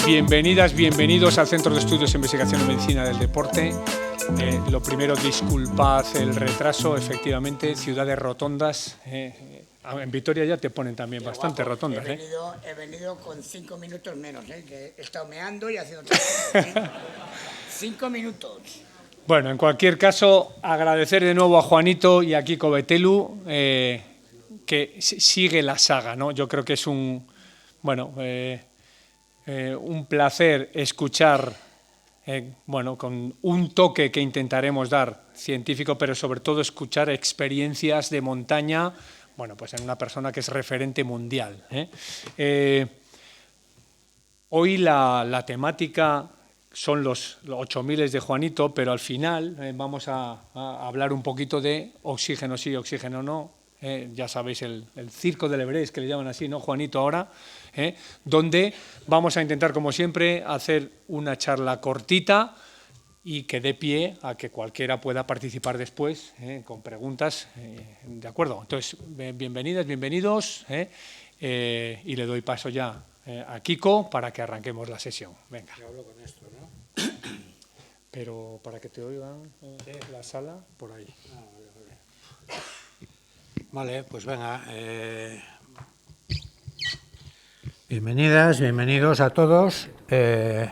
Bienvenidas, bienvenidos al Centro de Estudios e Investigación en Medicina del Deporte. Lo primero, disculpad el retraso, efectivamente, ciudades rotondas. En Vitoria ya te ponen también bastante guapo, rotondas. He venido con 5 minutos menos, que he estado meando y haciendo 5 minutos. Bueno, en cualquier caso, agradecer de nuevo a Juanito y a Kiko Betelu, que sigue la saga, ¿no? Yo creo que es un placer escuchar, con un toque que intentaremos dar científico, pero sobre todo escuchar experiencias de montaña, pues en una persona que es referente mundial. Hoy la temática son los 8000 de Juanito, pero al final vamos a hablar un poquito de oxígeno sí, oxígeno no. Ya sabéis el circo del Everest, que le llaman así, ¿no, Juanito? Ahora, donde vamos a intentar, como siempre, hacer una charla cortita y que dé pie a que cualquiera pueda participar después con preguntas, ¿de acuerdo? Entonces, bienvenidas, bienvenidos, y le doy paso ya a Kiko para que arranquemos la sesión. Venga. Yo hablo con esto, ¿no? Pero para que te oigan la sala, por ahí. Vale, pues venga. Bienvenidas, bienvenidos a todos. El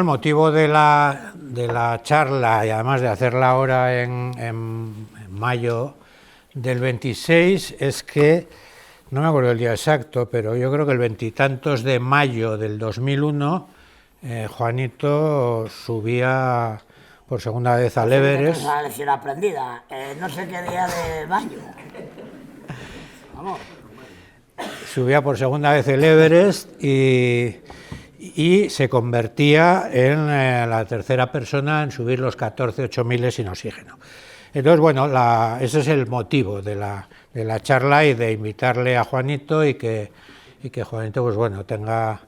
motivo de la charla, y además de hacerla ahora en mayo del 26, es que, no me acuerdo el día exacto, pero yo creo que el 20 y tantos de mayo del 2001, Juanito subía por segunda vez al Everest. Es una lección aprendida. No sé qué día de mayo. Vamos. Subía por segunda vez el Everest y se convertía en la tercera persona en subir los 14 8000 sin oxígeno. Entonces, ese es el motivo de la charla y de invitarle a Juanito y que Juanito tenga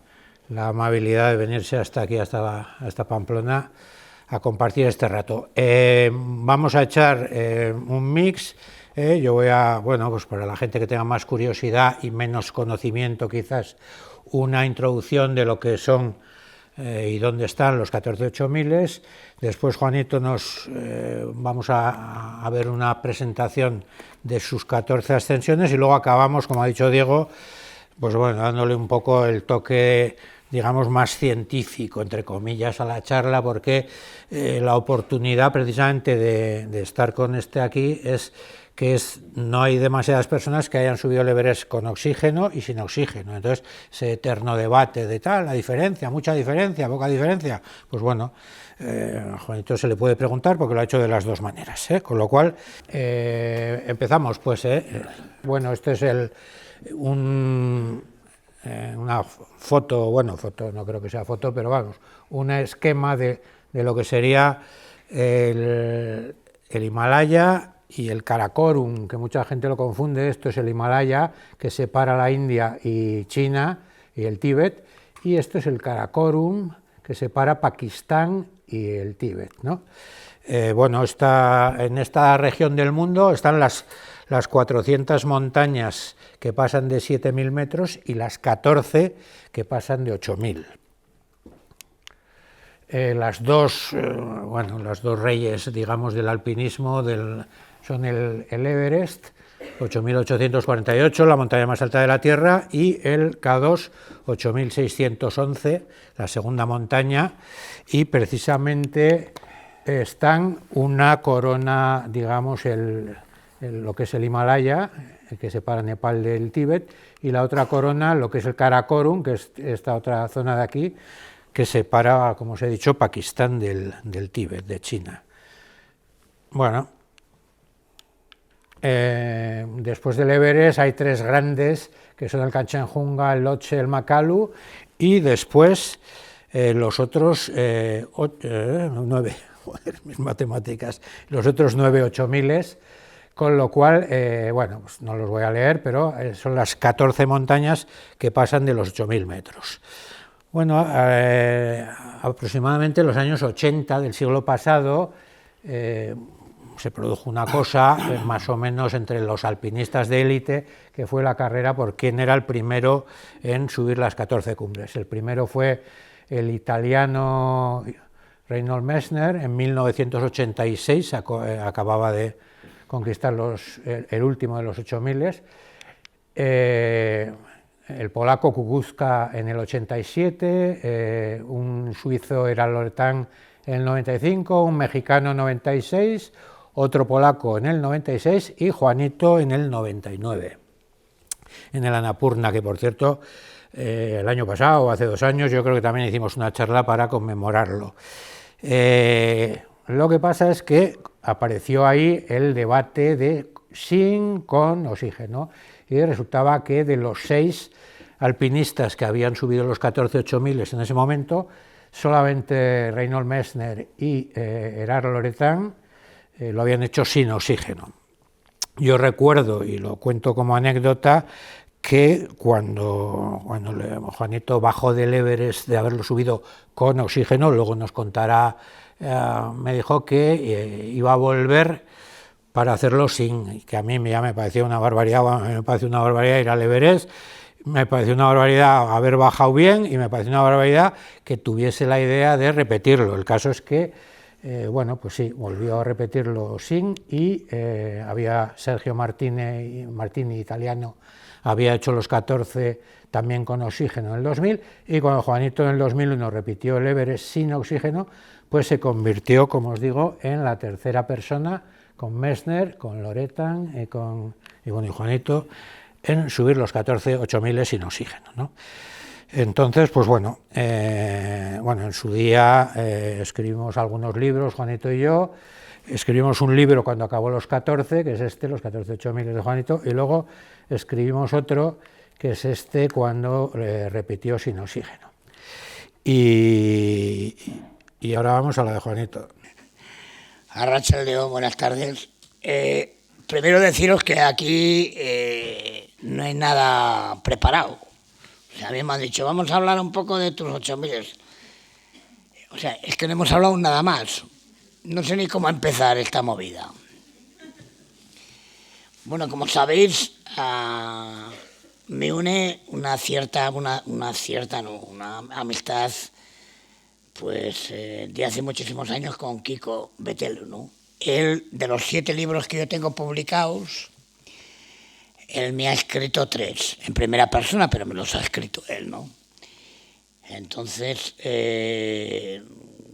la amabilidad de venirse hasta aquí, hasta Pamplona, a compartir este rato. Vamos a echar un mix. Yo voy a, para la gente que tenga más curiosidad y menos conocimiento quizás, una introducción de lo que son y dónde están los 14 8000. Después Juanito vamos a ver una presentación de sus 14 ascensiones y luego acabamos, como ha dicho Diego, dándole un poco el toque, digamos, más científico, entre comillas, a la charla, porque la oportunidad precisamente de estar con aquí es que no hay demasiadas personas que hayan subido el Everest con oxígeno y sin oxígeno. Entonces, ese eterno debate de la diferencia, mucha diferencia, poca diferencia, a Juanito se le puede preguntar porque lo ha hecho de las dos maneras, con lo cual empezamos, esto es una foto, foto no creo que sea foto, pero un esquema de lo que sería el Himalaya y el Karakorum, que mucha gente lo confunde. Esto es el Himalaya, que separa la India y China y el Tíbet, y esto es el Karakorum, que separa Pakistán y el Tíbet, ¿no? En esta región del mundo están las 400 montañas que pasan de 7000 metros y las 14 que pasan de 8000. Los dos reyes, digamos, del alpinismo son el Everest, 8848, la montaña más alta de la Tierra, y el K2, 8611, la segunda montaña, y precisamente están una corona, digamos, lo que es el Himalaya, que separa Nepal del Tíbet, y la otra corona, lo que es el Karakorum, que es esta otra zona de aquí, que separa, como os he dicho, Pakistán del Tíbet, de China. Después del Everest hay tres grandes, que son el Kanchenjunga, el Lhotse, el Makalu, y después los otros 9, mis matemáticas, los otros 9 8000, con lo cual, no los voy a leer, pero son las 14 montañas que pasan de los 8000 metros. Aproximadamente en los años 80 del siglo pasado, se produjo una cosa más o menos entre los alpinistas de élite, que fue la carrera por quién era el primero en subir las 14 cumbres. El primero fue el italiano Reinhold Messner, en 1986, acababa de conquistar el último de los 8000. El polaco Kukuczka en el 87, un suizo era Loretan en el 95, un mexicano en el 96, otro polaco en el 96 y Juanito en el 99, en el Annapurna, que por cierto el año pasado o hace 2 años yo creo que también hicimos una charla para conmemorarlo. Lo que pasa es que apareció ahí el debate de sin, con oxígeno, y resultaba que de los 6 alpinistas que habían subido los 14 8000 en ese momento, solamente Reinhold Messner y Gerard Loretan lo habían hecho sin oxígeno. Yo recuerdo, y lo cuento como anécdota, que cuando Juanito bajó del Everest de haberlo subido con oxígeno, luego nos contará, me dijo que iba a volver para hacerlo sin, que a mí ya me parecía una barbaridad, ir al Everest, me pareció una barbaridad haber bajado bien y me pareció una barbaridad que tuviese la idea de repetirlo. El caso es que, bueno, pues sí, volvió a repetirlo sin y había Sergio Martini, italiano, había hecho los 14 también con oxígeno en el 2000 y cuando Juanito en el 2001 repitió el Everest sin oxígeno, pues se convirtió, como os digo, en la tercera persona con Messner, con Loretan y con Juanito, en subir los 14 8000 sin oxígeno, ¿no? Entonces, pues bueno, en su día escribimos algunos libros, Juanito y yo, escribimos un libro cuando acabó los 14, que es los 14 8000 de Juanito, y luego escribimos otro, que es cuando repitió sin oxígeno. Y ahora vamos a la de Juanito. Arratsaldeon, buenas tardes. Primero deciros que aquí no hay nada preparado. O sea, a mí me han dicho, vamos a hablar un poco de tus 8000. O sea, es que no hemos hablado nada más. No sé ni cómo empezar esta movida. Bueno, como sabéis, me une una amistad, pues, de hace muchísimos años con Kiko Betel, ¿no? Él, de los 7 libros que yo tengo publicados, él me ha escrito 3, en primera persona, pero me los ha escrito él, ¿no? Entonces,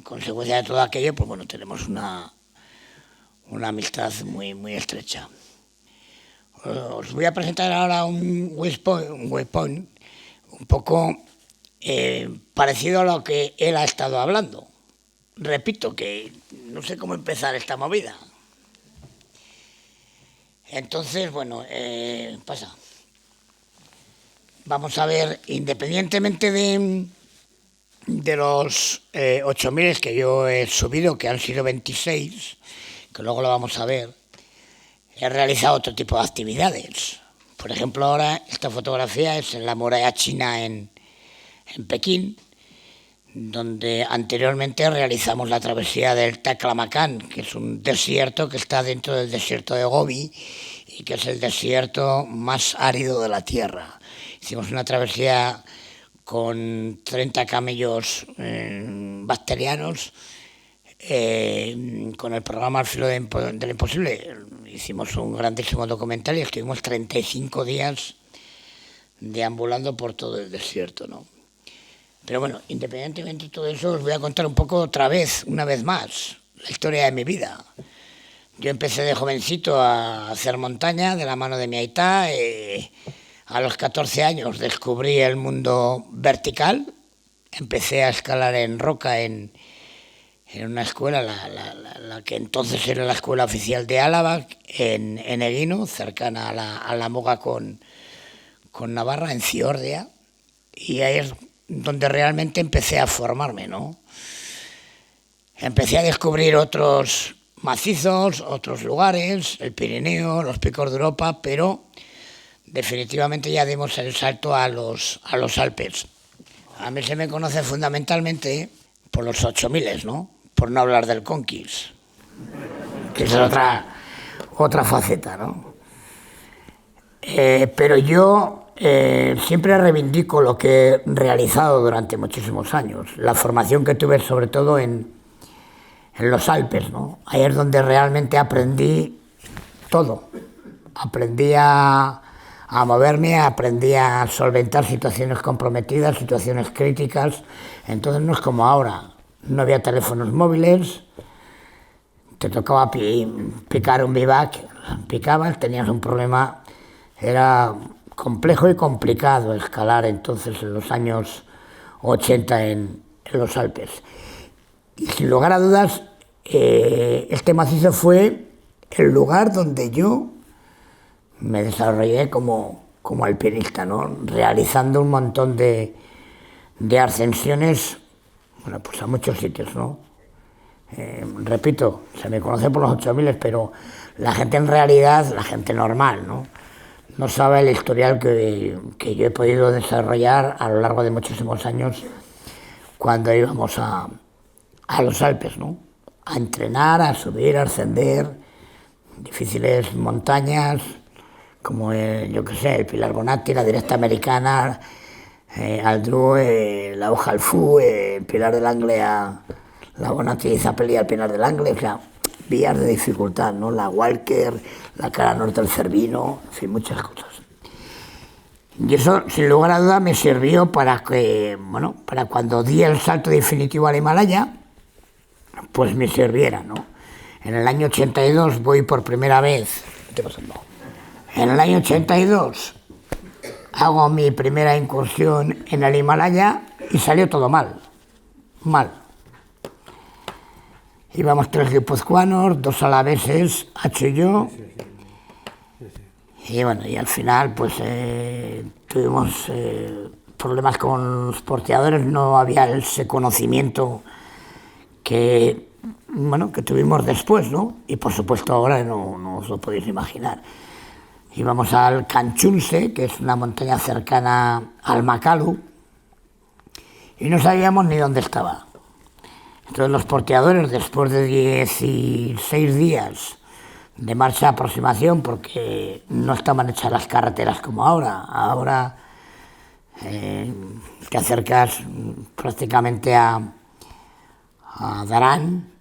consecuencia de todo aquello, pues bueno, tenemos una amistad muy, muy estrecha. Os voy a presentar ahora un waypoint un poco parecido a lo que él ha estado hablando. Repito que no sé cómo empezar esta movida. Entonces, bueno, pasa. Vamos a ver, independientemente de los 8000 que yo he subido, que han sido 26, que luego lo vamos a ver, he realizado otro tipo de actividades. Por ejemplo, ahora esta fotografía es en la muralla china en Pekín, donde anteriormente realizamos la travesía del Taklamakan, que es un desierto que está dentro del desierto de Gobi y que es el desierto más árido de la Tierra. Hicimos una travesía con 30 camellos bacterianos, con el programa Al filo de lo imposible. Hicimos un grandísimo documental y estuvimos 35 días deambulando por todo el desierto, ¿no? Pero bueno, independientemente de todo eso, os voy a contar un poco una vez más, la historia de mi vida. Yo empecé de jovencito a hacer montaña de la mano de mi aitá. A los 14 años descubrí el mundo vertical. Empecé a escalar en roca en una escuela, la que entonces era la escuela oficial de Álava, en Eguino, cercana a la Muga con Navarra, en Ciordia. Y ahí es donde realmente empecé a formarme, ¿no? Empecé a descubrir otros macizos, otros lugares, el Pirineo, los picos de Europa, pero definitivamente ya dimos el salto a los Alpes. A mí se me conoce fundamentalmente por los 8000, ¿no? Por no hablar del Conquist. que es otra faceta, ¿no? Pero yo siempre reivindico lo que he realizado durante muchísimos años, la formación que tuve sobre todo en los Alpes, ¿no? Ahí es donde realmente aprendí todo. Aprendí a moverme, aprendí a solventar situaciones comprometidas, situaciones críticas. Entonces no es como ahora, no había teléfonos móviles, te tocaba picar un bivac, picabas, tenías un problema, era complejo y complicado escalar entonces en los años 80 en los Alpes. Y sin lugar a dudas, este macizo fue el lugar donde yo me desarrollé como alpinista, ¿no? Realizando un montón de ascensiones, bueno, pues a muchos sitios, ¿no? Repito, se me conoce por los 8000, pero la gente en realidad, la gente normal, no sabe el historial que yo he podido desarrollar a lo largo de muchísimos años cuando íbamos a los Alpes, ¿no? A entrenar, a subir, a ascender, difíciles montañas, como yo qué sé, el Pilar Bonatti, la Directa Americana, Aldru, la Hoja Alfú, el Pilar del Angle, la Bonatti Zapelli al Pilar del Angle, o sea, vías de dificultad, ¿no? La Walker, la cara norte del Cervino, en fin, muchas cosas. Y eso, sin lugar a duda, me sirvió para que, bueno, para cuando di el salto definitivo al Himalaya, pues me sirviera, ¿no? En el año 82 voy por primera vez, ¿qué está pasando? En el año 82 hago mi primera incursión en el Himalaya y salió todo mal. Íbamos 3 guipuzcoanos, 2 alaveses, Hacho y yo. Y bueno, y al final pues tuvimos problemas con los porteadores, no había ese conocimiento que tuvimos después, ¿no? Y por supuesto ahora no os lo podéis imaginar. Íbamos al Canchunse, que es una montaña cercana al Makalu, y no sabíamos ni dónde estaba. Entonces los porteadores, después de 16 días de marcha de aproximación, porque no estaban hechas las carreteras como ahora te acercas prácticamente a Darán,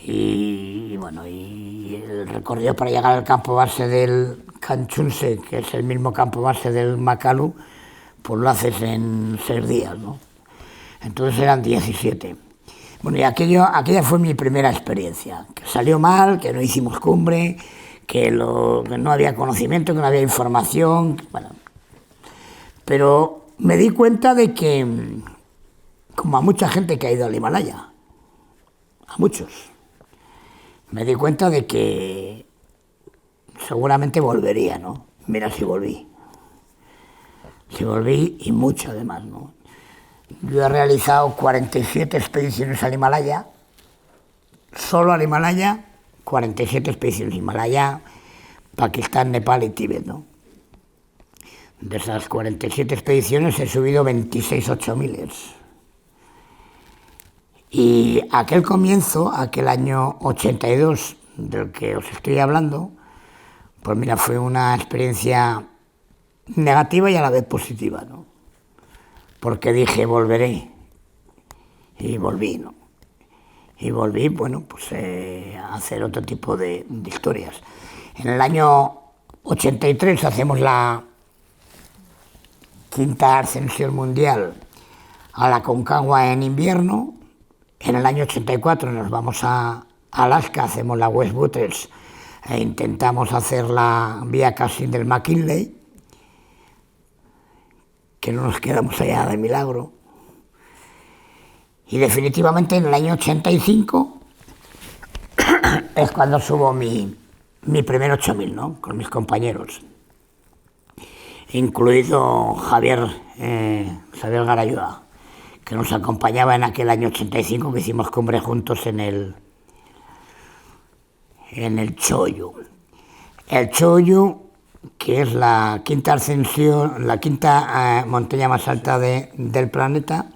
y el recorrido para llegar al campo base del Canchunse, que es el mismo campo base del Makalu, pues lo haces en 6 días, ¿no? Entonces eran 17. Bueno, y aquella fue mi primera experiencia, que salió mal, que no hicimos cumbre, que no había conocimiento, que no había información, bueno. Pero me di cuenta de que, como a mucha gente que ha ido al Himalaya, a muchos, me di cuenta de que seguramente volvería, ¿no? Mira si volví. Si volví, y mucho además, ¿no? Yo he realizado 47 expediciones al Himalaya, solo al Himalaya, 47 expediciones, Himalaya, Pakistán, Nepal y Tíbet, ¿no? De esas 47 expediciones he subido 26 8000. Y aquel comienzo, aquel año 82 del que os estoy hablando, pues mira, fue una experiencia negativa y a la vez positiva, ¿no? Porque dije, volveré, y volví, ¿no? Y volví, bueno, pues a hacer otro tipo de historias. En el año 83 hacemos la 5ª ascensión mundial a la Aconcagua en invierno. En el año 84 nos vamos a Alaska, hacemos la West Buttes e intentamos hacer la vía Cassin del McKinley, que no nos quedamos allá de milagro. Y definitivamente en el año 85 es cuando subo mi primer 8000, ¿no? Con mis compañeros, incluido Javier Garayúa, que nos acompañaba en aquel año 85 que hicimos cumbre juntos en el Choyu. El Choyu, que es la 5ª ascensión, la 5ª montaña más alta del planeta,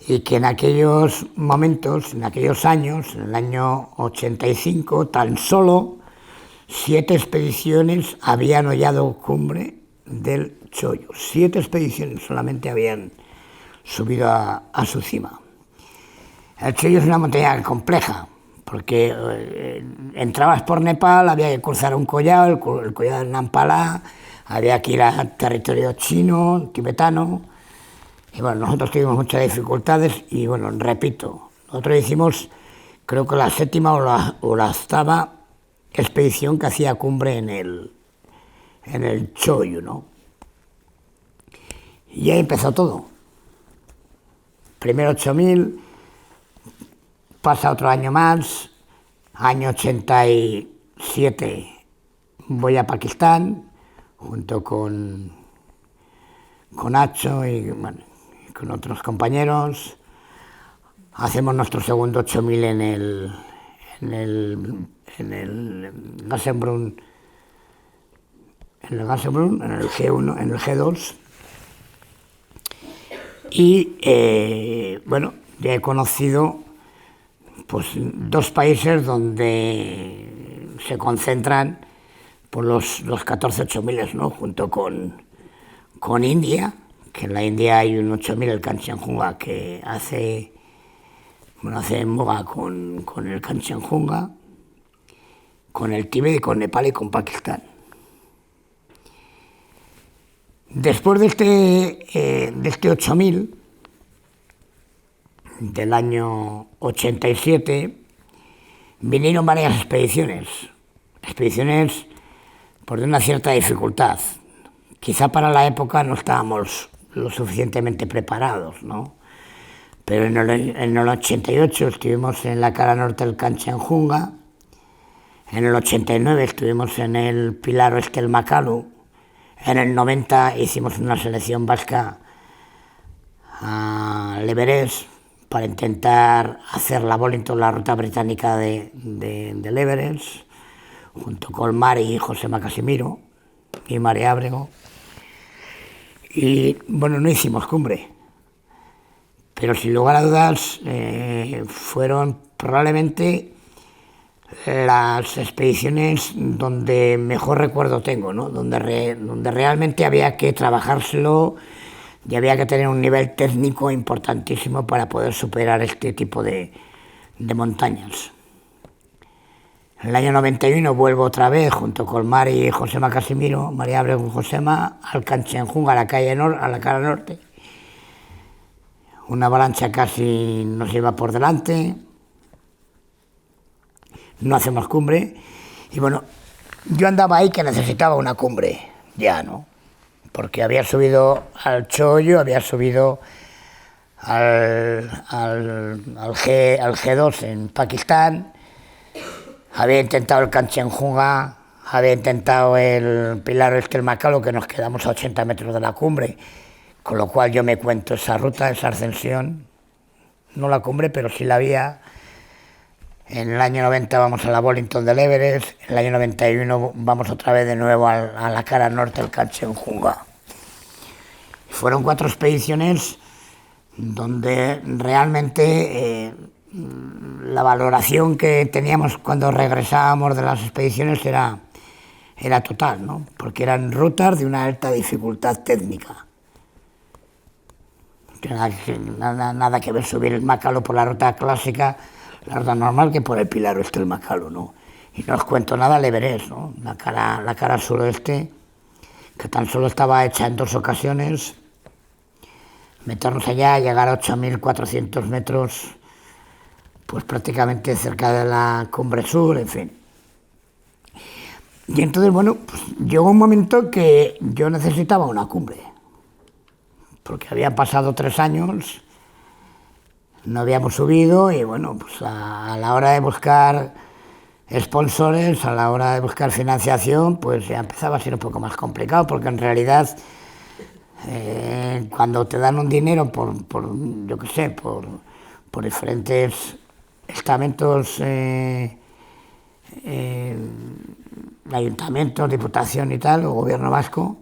y que en aquellos momentos, en aquellos años, en el año 85, tan solo 7 expediciones habían hollado cumbre del Chollo. 7 expediciones solamente habían subido a su cima. El Chollo es una montaña compleja, porque entrabas por Nepal, había que cruzar un collado, el collado de Nampala, había que ir a territorio chino, tibetano, y bueno, nosotros tuvimos muchas dificultades y bueno, repito, nosotros hicimos, creo que la 7ª o la 8ª expedición que hacía cumbre en el Chollo, ¿no? Y ahí empezó todo. Primero 8.000, pasa otro año más, año 87 voy a Pakistán, junto con Nacho y bueno, con otros compañeros. Hacemos nuestro segundo 8.000 en el Gassenbrunn, en el G1, en el G2. Y bueno, ya he conocido pues 2 países donde se concentran por los 14 8.000, ¿no? Junto con India, que en la India hay un 8.000, el Kanchenjunga, que hace moga con el Kanchenjunga, con el Tíbet y con Nepal y con Pakistán. Después de este 8.000, del año 87, vinieron varias expediciones por una cierta dificultad. Quizá para la época no estábamos lo suficientemente preparados, ¿no? Pero en el 88 estuvimos en la cara norte del Kanchenjunga, en el 89 estuvimos en el pilar oeste del Makalu, en el 90 hicimos una selección vasca al Everest para intentar hacer la Bollington, la ruta británica del Everest, junto con Mari y Josema Casimiro y Mari Ábrego. Y bueno, no hicimos cumbre, pero sin lugar a dudas fueron probablemente las expediciones donde mejor recuerdo tengo, ¿no? Donde realmente había que trabajárselo y había que tener un nivel técnico importantísimo para poder superar este tipo de montañas. En el año 91 vuelvo otra vez junto con Mari y Josema Casimiro, María Abrego y Josema, al Kanchenjunga, a la cara norte. Una avalancha casi nos lleva por delante. No hacemos cumbre. Y bueno, yo andaba ahí que necesitaba una cumbre, ya, ¿no? Porque había subido al Chollo, había subido al G2 en Pakistán, había intentado el Kanchenjunga, había intentado el pilar oeste del Makalu, que nos quedamos a 80 metros de la cumbre, con lo cual yo me cuento esa ruta, esa ascensión, no la cumbre, pero sí la vía. En el año 90 vamos a la Bollington del Everest, en el año 91 vamos otra vez de nuevo a la cara norte del Kanchenjunga. Fueron 4 expediciones donde realmente la valoración que teníamos cuando regresábamos de las expediciones era total, ¿no? Porque eran rutas de una alta dificultad técnica. Nada que ver subir el Makalu por la ruta clásica, la ruta normal, que por el pilar oeste del Makalu, ¿no? Y no os cuento nada el Everest, ¿no? La cara suroeste, que tan solo estaba hecha en 2 ocasiones, meternos allá, llegar a 8.400 metros, pues prácticamente cerca de la cumbre sur, en fin. Y entonces, bueno, pues llegó un momento que yo necesitaba una cumbre, porque habían pasado 3 años, no habíamos subido y bueno, pues a la hora de buscar sponsors, a la hora de buscar financiación, pues ya empezaba a ser un poco más complicado, porque en realidad cuando te dan un dinero por yo qué sé, por diferentes estamentos, ayuntamientos, diputación y tal, o gobierno vasco,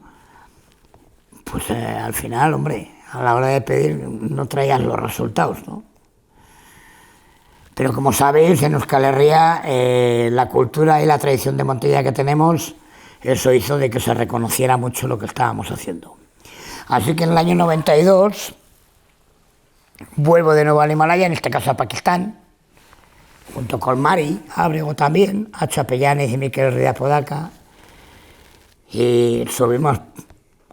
pues al final, hombre, a la hora de pedir no traías los resultados, ¿no? Pero como sabéis, en Euskal Herria la cultura y la tradición de Montilla que tenemos, eso hizo de que se reconociera mucho lo que estábamos haciendo. Así que en el año 92 vuelvo de nuevo al Himalaya, en este caso a Pakistán, junto con Mari Ábrego también, Acho Apellanes y Miquel Ría Podaca, y subimos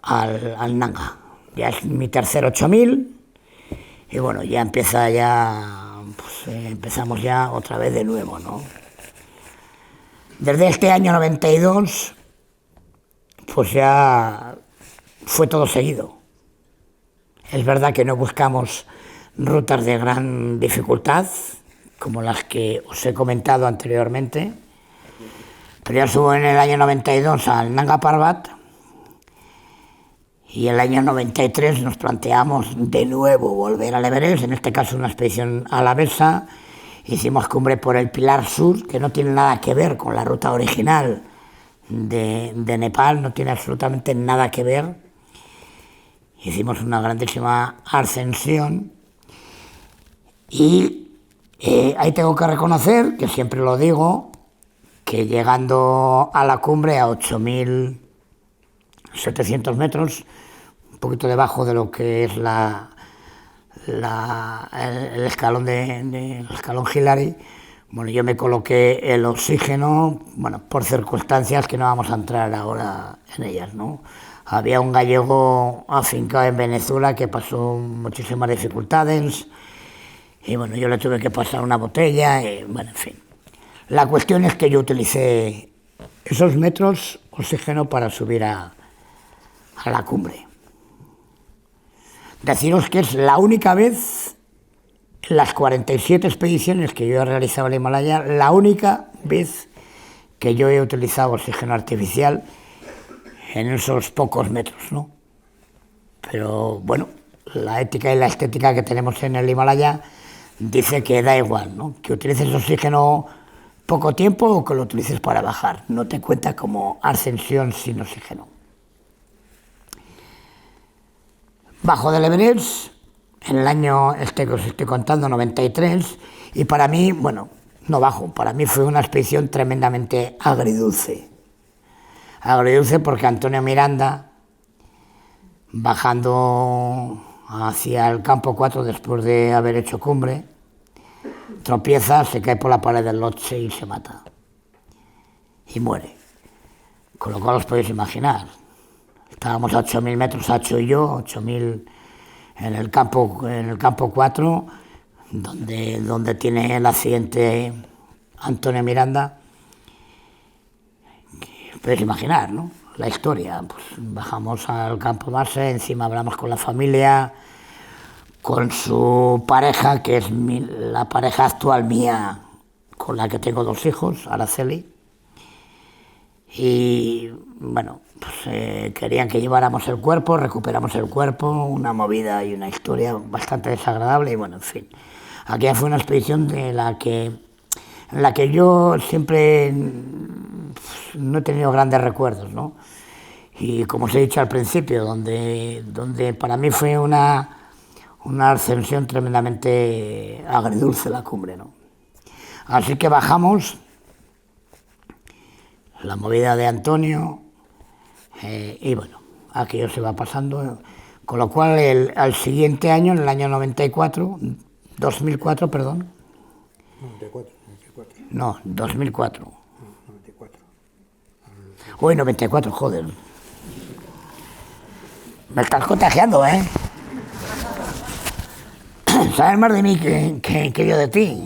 al Nanga. Ya es mi tercer 8000 y bueno, ya empieza empezamos ya otra vez de nuevo, ¿no? Desde este año 92 pues ya fue todo seguido. Es verdad que no buscamos rutas de gran dificultad, como las que os he comentado anteriormente, pero ya subo en el año 92 al Nanga Parbat y el año 93 nos planteamos de nuevo volver al Everest, en este caso una expedición alavesa. Hicimos cumbre por el Pilar Sur, que no tiene nada que ver con la ruta original de Nepal, no tiene absolutamente nada que ver. Hicimos una grandísima ascensión y ahí tengo que reconocer, que siempre lo digo, que llegando a la cumbre a 8.700 metros, un poquito debajo de lo que es el escalón el escalón Hillary, bueno, yo me coloqué el oxígeno, bueno, por circunstancias que no vamos a entrar ahora en ellas, ¿no? Había un gallego afincado en Venezuela que pasó muchísimas dificultades y bueno, yo le tuve que pasar una botella y bueno, en fin. La cuestión es que yo utilicé esos metros oxígeno para subir a la cumbre. Deciros que es la única vez en las 47 expediciones que yo he realizado en el Himalaya, la única vez que yo he utilizado oxígeno artificial en esos pocos metros, ¿no? Pero bueno, la ética y la estética que tenemos en el Himalaya dice que da igual, ¿no? Que utilices oxígeno poco tiempo o que lo utilices para bajar, no te cuenta como ascensión sin oxígeno. Bajo del Everest en el año que os estoy contando, 93, y para mí, bueno, no bajo, para mí fue una expedición tremendamente agridulce. Agridulce porque Antonio Miranda, bajando hacia el campo 4 después de haber hecho cumbre, tropieza, se cae por la pared del Lhotse y se mata. Y muere. Con lo cual os podéis imaginar. Estábamos a 8.000 metros, Acho y yo, 8.000 en el campo 4, donde tiene el accidente Antonio Miranda. Os podéis imaginar, ¿no? La historia. Pues bajamos al campo base, encima hablamos con la familia, con su pareja, que es la pareja actual mía, con la que tengo 2 hijos, Araceli. Y bueno, pues querían que lleváramos el cuerpo, recuperamos el cuerpo, una movida y una historia bastante desagradable y bueno, en fin. Aquella fue una expedición en la que yo siempre no he tenido grandes recuerdos, ¿no? Y como os he dicho al principio, donde para mí fue una ascensión tremendamente agridulce la cumbre, ¿no? Así que bajamos, la movida de Antonio, y bueno, aquello se va pasando, con lo cual al siguiente año, en el año 2004, perdón. 94. No, 2004. 94. Uy, 94, joder. Me estás contagiando, ¿eh? Sabes más de mí que yo de ti.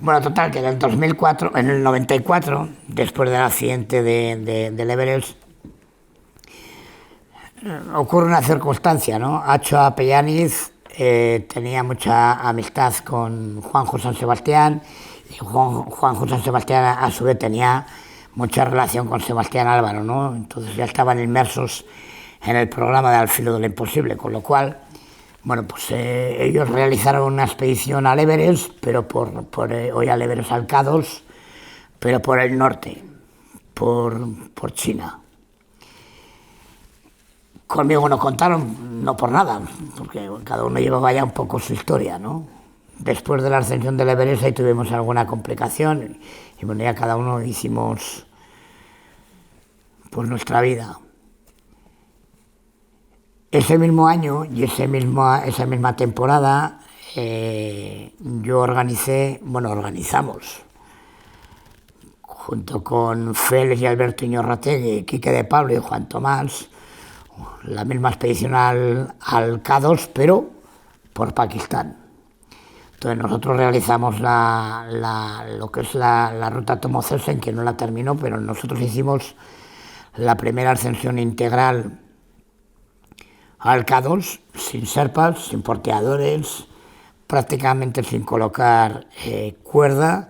Bueno, total, que en el 94, después del accidente del Everest, ocurre una circunstancia, ¿no? Acho Apellanes tenía mucha amistad con Juanjo San Sebastián y Juanjo San Sebastián a su vez tenía mucha relación con Sebastián Álvaro, ¿no? Entonces ya estaban inmersos en el programa de Al filo de lo imposible, con lo cual, bueno, pues ellos realizaron una expedición al Everest, pero hoy al Everest al K2, pero por el norte, por China. Conmigo no contaron, no por nada, porque cada uno llevaba ya un poco su historia, ¿no? Después de la ascensión del Everest ahí tuvimos alguna complicación y bueno, ya cada uno hicimos pues nuestra vida. Ese mismo año y esa misma temporada yo organizamos, junto con Félix y Alberto Iñorrategui, Quique de Pablo y Juan Tomás, la misma expedición al K2, pero por Pakistán. Entonces nosotros realizamos lo que es la ruta Tomo-Celsen, que no la terminó, pero nosotros hicimos la primera ascensión integral al K2, sin serpas, sin porteadores, prácticamente sin colocar cuerda,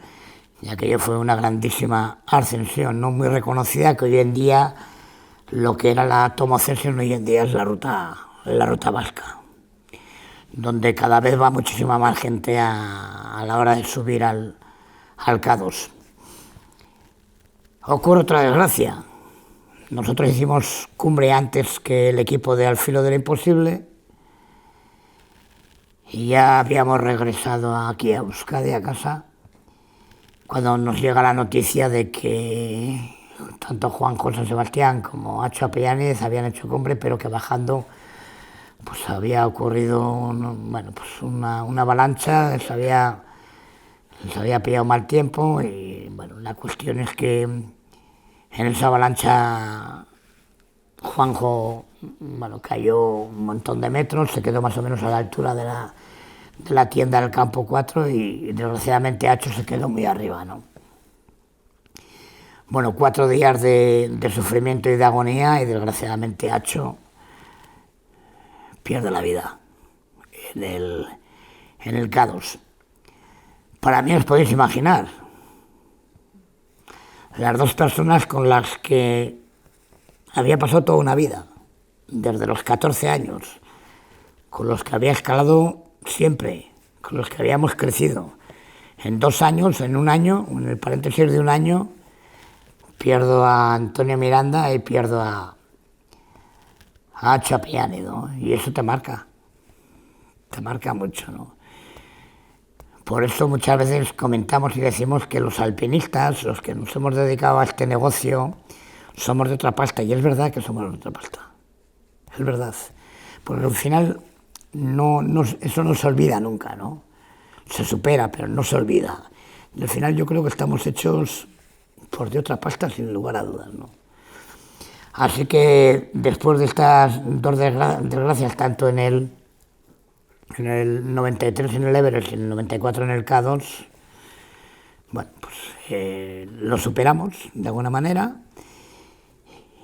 y aquello fue una grandísima ascensión, ¿no? Muy reconocida, que hoy en día lo que era la Tomo-Celsen hoy en día es la ruta vasca, donde cada vez va muchísima más gente a la hora de subir al K2. Ocurre otra desgracia. Nosotros hicimos cumbre antes que el equipo de Al Filo de lo Imposible y ya habíamos regresado aquí a Euskadi, a casa, cuando nos llega la noticia de que tanto Juanjo San Sebastián como Acho Apellánez habían hecho cumbre, pero que bajando pues había ocurrido una avalancha, les había pillado mal tiempo y bueno, la cuestión es que en esa avalancha Juanjo cayó un montón de metros, se quedó más o menos a la altura de la tienda del campo 4 y desgraciadamente Acho se quedó muy arriba, ¿no? Bueno, 4 días de sufrimiento y de agonía y desgraciadamente Acho pierde la vida en el K2. Para mí os podéis imaginar, las dos personas con las que había pasado toda una vida, desde los 14 años, con los que había escalado siempre, con los que habíamos crecido. En 2 años, en un año, en el paréntesis de un año, pierdo a Antonio Miranda y pierdo a Acho Apellánez, ¿no? Y eso te marca mucho, ¿no? Por eso muchas veces comentamos y decimos que los alpinistas, los que nos hemos dedicado a este negocio, somos de otra pasta, y es verdad que somos de otra pasta, es verdad, porque al final eso no se olvida nunca, ¿no? Se supera, pero no se olvida, y al final yo creo que estamos hechos pues, de otra pasta sin lugar a dudas, ¿no? Así que después de estas dos desgracias, tanto en el 93 en el Everest y en el 94 en el K2, bueno, pues lo superamos de alguna manera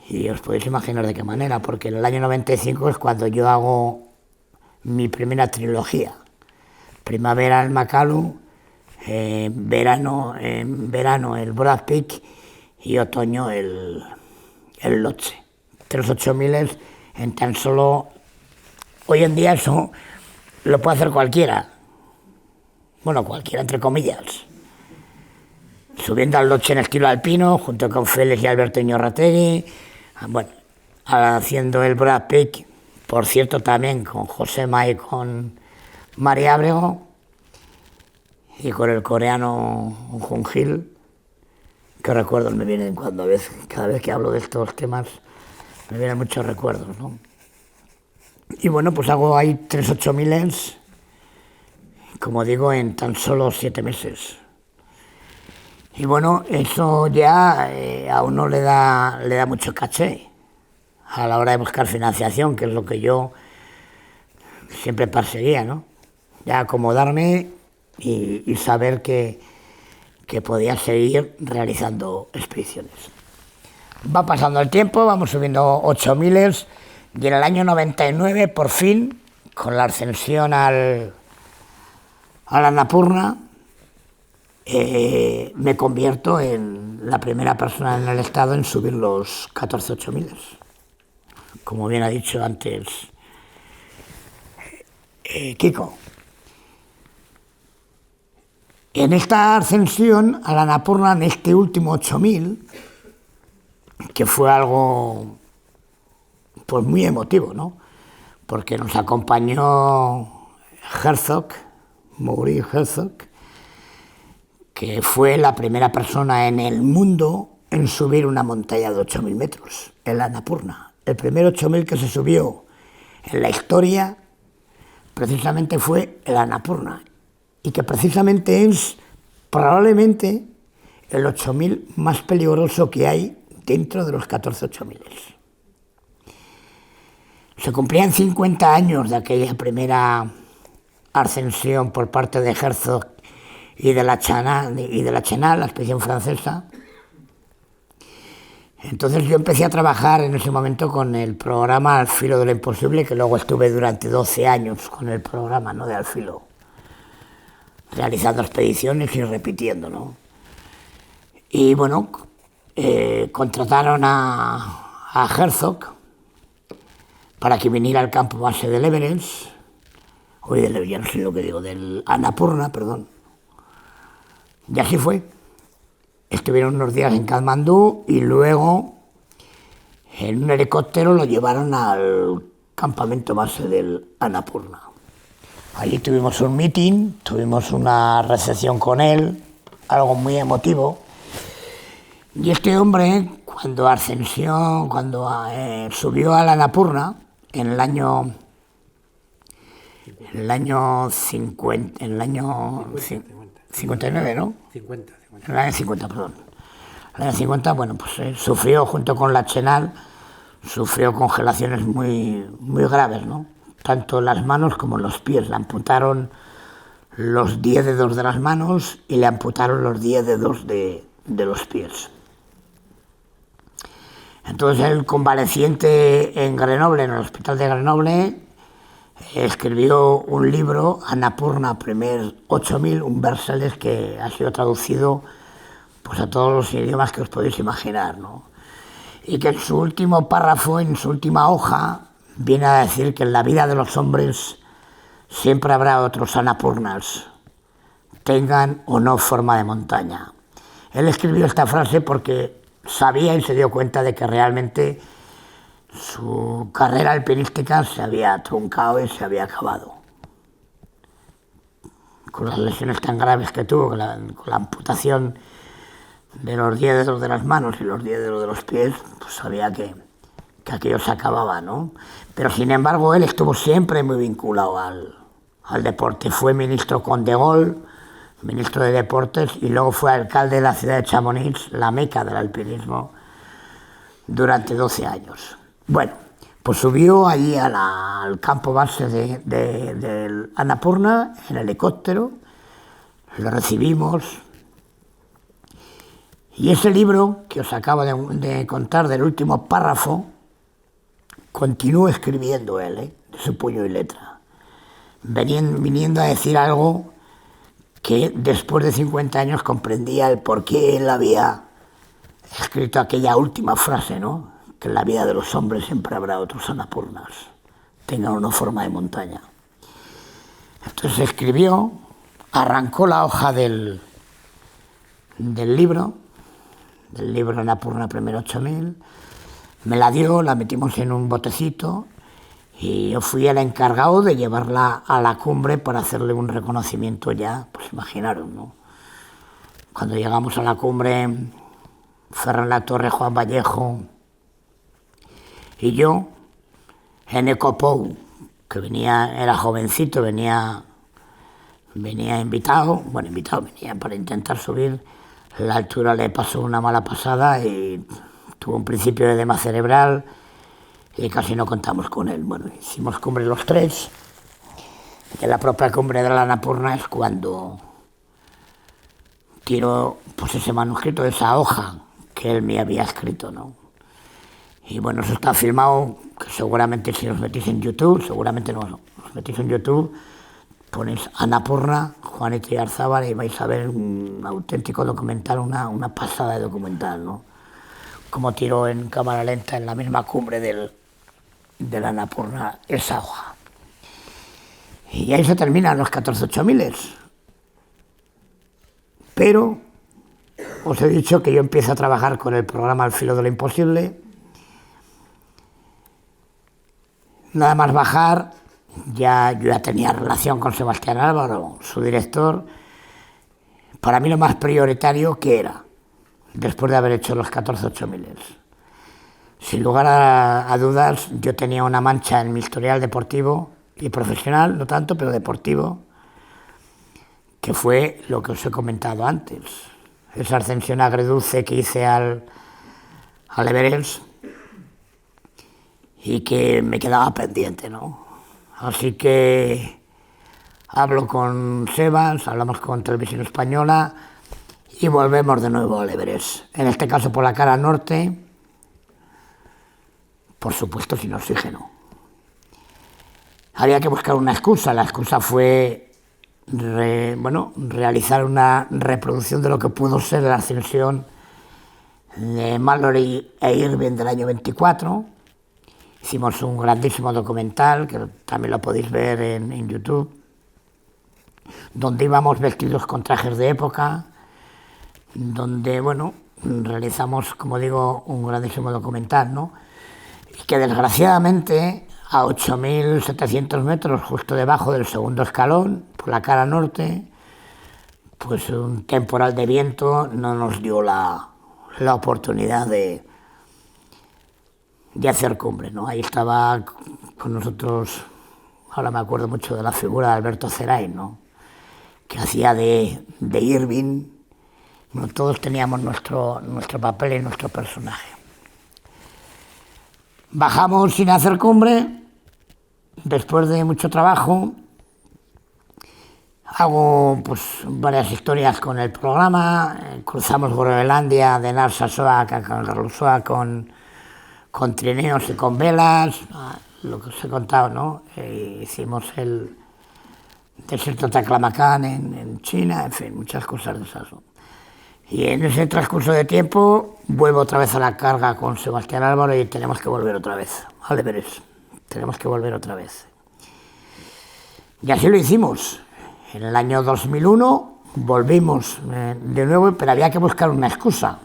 y os podéis imaginar de qué manera, porque en el año 95 es cuando yo hago mi primera trilogía. Primavera el Makalu, verano el Broad Peak y otoño el Lhotse. 3 8000 en tan solo... Hoy en día eso lo puede hacer cualquiera. Bueno, cualquiera entre comillas. Subiendo al Lhotse en estilo alpino, junto con Félix y Alberto Iñorrategui. Bueno, haciendo el Broad Peak, por cierto, también con Josema y con María Abrego. Y con el coreano Jung Gil. Qué recuerdos me vienen cada vez que hablo de estos temas, me vienen muchos recuerdos, ¿no? Y bueno, pues hago ahí 3 8000, como digo, en tan solo 7 meses. Y bueno, eso ya a uno le da mucho caché a la hora de buscar financiación, que es lo que yo siempre perseguía, ¿no? Ya acomodarme y saber que podía seguir realizando expediciones. Va pasando el tiempo, vamos subiendo 8000 y en el año 99, por fin, con la ascensión al Annapurna, me convierto en la primera persona en el estado en subir los 14 8000. Como bien ha dicho antes Kiko. En esta ascensión a la Annapurna, en este último 8000, que fue algo pues muy emotivo, ¿no? Porque nos acompañó Herzog, Maurice Herzog, que fue la primera persona en el mundo en subir una montaña de 8.000 metros, el Annapurna. El primer 8.000 que se subió en la historia precisamente fue el Annapurna, y que precisamente es probablemente el 8.000 más peligroso que hay dentro de los 14 8.000. Se cumplían 50 años de aquella primera ascensión por parte de Herzog y de la Chenal, la expedición francesa. Entonces yo empecé a trabajar en ese momento con el programa Al filo de lo imposible, que luego estuve durante 12 años con el programa, ¿no?, de Al filo, realizando expediciones y repitiendo, ¿no? Y bueno, contrataron a Herzog para que viniera al campo base del Everest, ya no sé lo que digo, del Annapurna, perdón. Y así fue. Estuvieron unos días en Katmandú y luego en un helicóptero lo llevaron al campamento base del Annapurna. Allí tuvimos un meeting, tuvimos una recepción con él, algo muy emotivo. Y este hombre, cuando subió al Annapurna, en el año 59, ¿no? 50. En el año 50, perdón. En el año 50, bueno, pues sufrió, junto con la Chenal, sufrió congelaciones muy, muy graves, ¿no? Tanto en las manos como en los pies. Le amputaron los 10 dedos de las manos y le amputaron los 10 dedos de los pies. Entonces el convaleciente en Grenoble, en el hospital de Grenoble, escribió un libro, Annapurna primer 8.000, un bestseller que ha sido traducido pues a todos los idiomas que os podéis imaginar, ¿no? Y que en su último párrafo, en su última hoja, viene a decir que en la vida de los hombres siempre habrá otros Annapurnas, tengan o no forma de montaña. Él escribió esta frase porque sabía y se dio cuenta de que realmente su carrera alpinística se había truncado y se había acabado. Con las lesiones tan graves que tuvo, con la amputación de los 10 dedos de las manos y los 10 dedos de los pies, pues sabía que aquello se acababa, ¿no? Pero sin embargo él estuvo siempre muy vinculado al deporte. Fue ministro con De Gaulle, ministro de Deportes, y luego fue alcalde de la ciudad de Chamonix, la meca del alpinismo, durante 12 años. Bueno, pues subió allí al campo base del Annapurna en helicóptero, lo recibimos, y ese libro que os acabo de contar del último párrafo, continuó escribiendo él, de su puño y letra, viniendo a decir algo que después de 50 años comprendía el por qué él había escrito aquella última frase, ¿no? Que en la vida de los hombres siempre habrá otros Annapurnas, tengan una forma de montaña. Entonces escribió, arrancó la hoja del libro Annapurna primer 8.000, me la dio, la metimos en un botecito y yo fui el encargado de llevarla a la cumbre para hacerle un reconocimiento ya, pues imaginaros, ¿no? Cuando llegamos a la cumbre, Ferran Latorre, Juan Vallejo y yo, Eneco Pou, que era jovencito, venía invitado, venía para intentar subir. La altura le pasó una mala pasada y tuvo un principio de edema cerebral y casi no contamos con él. Bueno, hicimos cumbre los tres. Y en la propia cumbre de la Annapurna es cuando tiró pues ese manuscrito, esa hoja que él me había escrito, ¿no? Y bueno, eso está filmado, que seguramente si os metís en YouTube, ponéis Annapurna, Juanito Iarzábal, y vais a ver un auténtico documental, una pasada de documental, ¿no? Como tiró en cámara lenta en la misma cumbre del Annapurna esa hoja. Y ahí se terminan los 14 8.000. Pero os he dicho que yo empiezo a trabajar con el programa Al filo de lo imposible nada más bajar, yo ya tenía relación con Sebastián Álvaro, su director. Para mí lo más prioritario que era, después de haber hecho los 14 8000. Sin lugar a dudas, yo tenía una mancha en mi historial deportivo y profesional, no tanto, pero deportivo, que fue lo que os he comentado antes. Esa ascensión agridulce que hice al Everest y que me quedaba pendiente, ¿no? Así que hablo con Sebas, hablamos con Televisión Española y volvemos de nuevo al Everest. En este caso por la cara norte, por supuesto sin oxígeno. Había que buscar una excusa. La excusa fue realizar una reproducción de lo que pudo ser la ascensión de Mallory e Irving del año 24. Hicimos un grandísimo documental, que también lo podéis ver en YouTube, donde íbamos vestidos con trajes de época, donde, realizamos, como digo, un grandísimo documental, ¿no? Y que desgraciadamente a 8.700 metros, justo debajo del segundo escalón, por la cara norte, pues un temporal de viento no nos dio la oportunidad de hacer cumbre, ¿no? Ahí estaba con nosotros, ahora me acuerdo mucho de la figura de Alberto Ceray, ¿no? Que hacía de Irving. Bueno, todos teníamos nuestro papel y nuestro personaje. Bajamos sin hacer cumbre, después de mucho trabajo. Hago varias historias con el programa, cruzamos Groenlandia de Narsarsuaq a Kangerlussuaq con trineos y con velas, lo que os he contado, ¿no? Hicimos el desierto Taklamakan en China, en fin, muchas cosas de esas, ¿no? Y en ese transcurso de tiempo vuelvo otra vez a la carga con Sebastián Álvaro y tenemos que volver otra vez al Everest. Tenemos que volver otra vez. Y así lo hicimos. En el año 2001 volvimos de nuevo, pero había que buscar una excusa.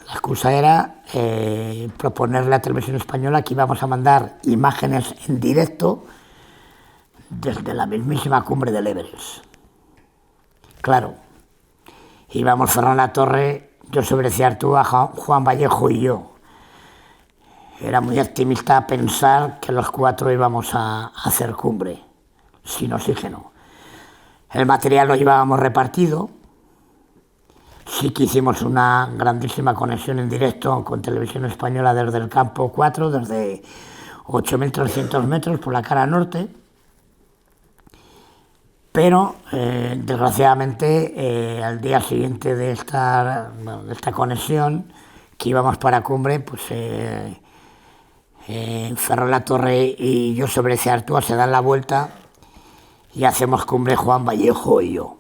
La excusa era proponerle a Televisión Española que íbamos a mandar imágenes en directo desde la mismísima cumbre del Everest. Claro, íbamos Ferran Latorre, Josep Breccia-Artúa, Juan Vallejo y yo. Era muy optimista pensar que los 4 íbamos a hacer cumbre, sin oxígeno. El material lo llevábamos repartido. Sí que hicimos una grandísima conexión en directo con Televisión Española desde el campo 4, desde 8.300 metros por la cara norte. Pero, desgraciadamente, al día siguiente de esta conexión, que íbamos para cumbre, pues Ferran Latorre y Josep Breccia-Artúa se dan la vuelta y hacemos cumbre Juan Vallejo y yo.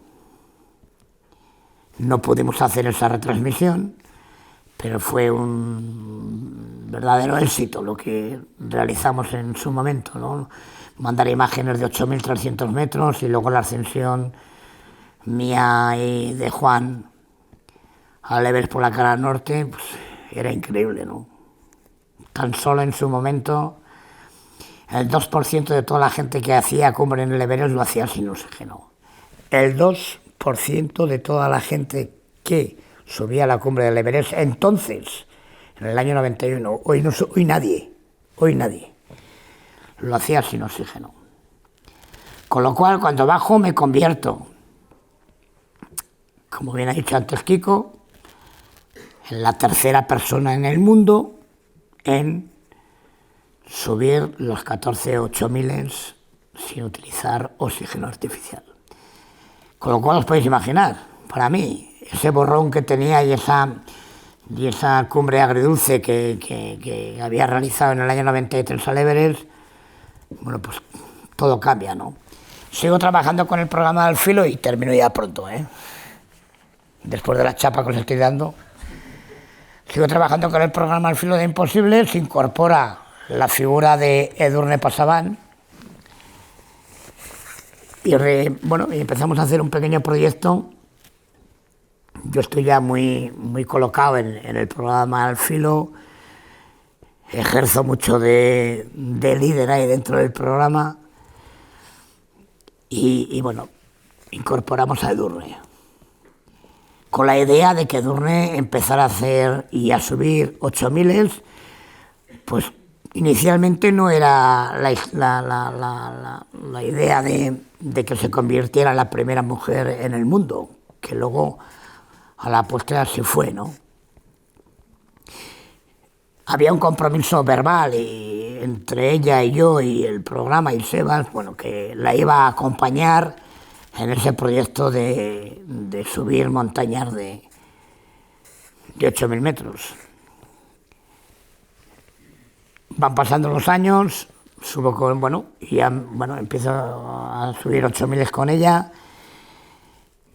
No pudimos hacer esa retransmisión, pero fue un verdadero éxito lo que realizamos en su momento, ¿no? Mandar imágenes de 8.300 metros y luego la ascensión mía y de Juan al Everest por la cara norte, pues era increíble, ¿no? Tan solo en su momento el 2% de toda la gente que hacía cumbre en el Everest lo hacía sin oxígeno. El 2% de toda la gente que subía a la cumbre del Everest entonces, en el año 91, hoy nadie lo hacía sin oxígeno. Con lo cual, cuando bajo me convierto, como bien ha dicho antes Kiko, en la tercera persona en el mundo en subir los 14 8000 sin utilizar oxígeno artificial. Con lo cual os podéis imaginar, para mí, ese borrón que tenía y esa cumbre agridulce que había realizado en el año 93 al Everest, bueno, pues todo cambia, ¿no? Sigo trabajando con el programa Al Filo y termino ya pronto, ¿eh? Después de la chapa que os estoy dando. Sigo trabajando con el programa Al Filo de Imposible, se incorpora la figura de Edurne Pasaban y empezamos a hacer un pequeño proyecto. Yo estoy ya muy colocado en el programa Al Filo. ejerzo mucho de líder ahí dentro del programa y bueno, incorporamos a Edurne con la idea de que Edurne empezara a hacer y a subir 8000, pues inicialmente no era la idea de que se convirtiera en la primera mujer en el mundo, que luego a la postre se fue, ¿no? Había un compromiso verbal entre ella y yo y el programa y Sebas, bueno, que la iba a acompañar en ese proyecto de subir montañas de 8000 metros. Van pasando los años, subo con, bueno, y ya, bueno, empiezo a subir 8000 con ella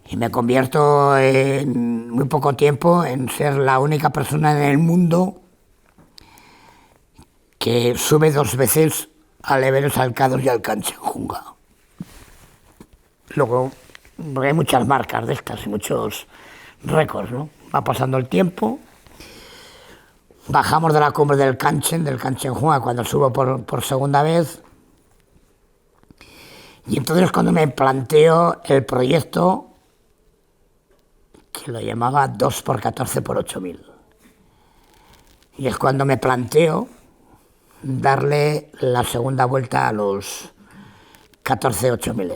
y me convierto en muy poco tiempo en ser la única persona en el mundo que sube 2 veces al Everest, al K2 y al Kanchenjunga. Luego hay muchas marcas de estas y muchos récords, ¿no? Va pasando el tiempo, bajamos de la cumbre del Kanchenjunga cuando subo por segunda vez, y entonces cuando me planteo el proyecto, que lo llamaba 2x14x8000, y es cuando me planteo darle la segunda vuelta a los 14 8000.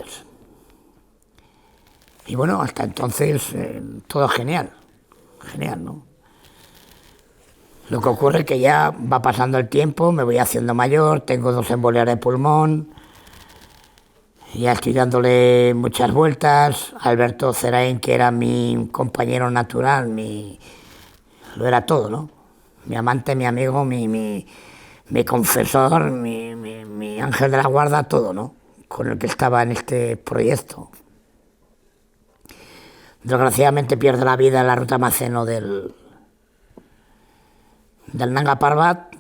Y bueno, hasta entonces todo genial, ¿no? Lo que ocurre es que ya va pasando el tiempo, me voy haciendo mayor, tengo 2 embolias de pulmón, ya estoy dándole muchas vueltas. Alberto Zerain, que era mi compañero natural, lo era todo, ¿no? Mi amante, mi amigo, mi confesor, mi ángel de la guarda, todo, ¿no? Con el que estaba en este proyecto. Desgraciadamente pierde la vida en la ruta Maceno del Nanga Parbat,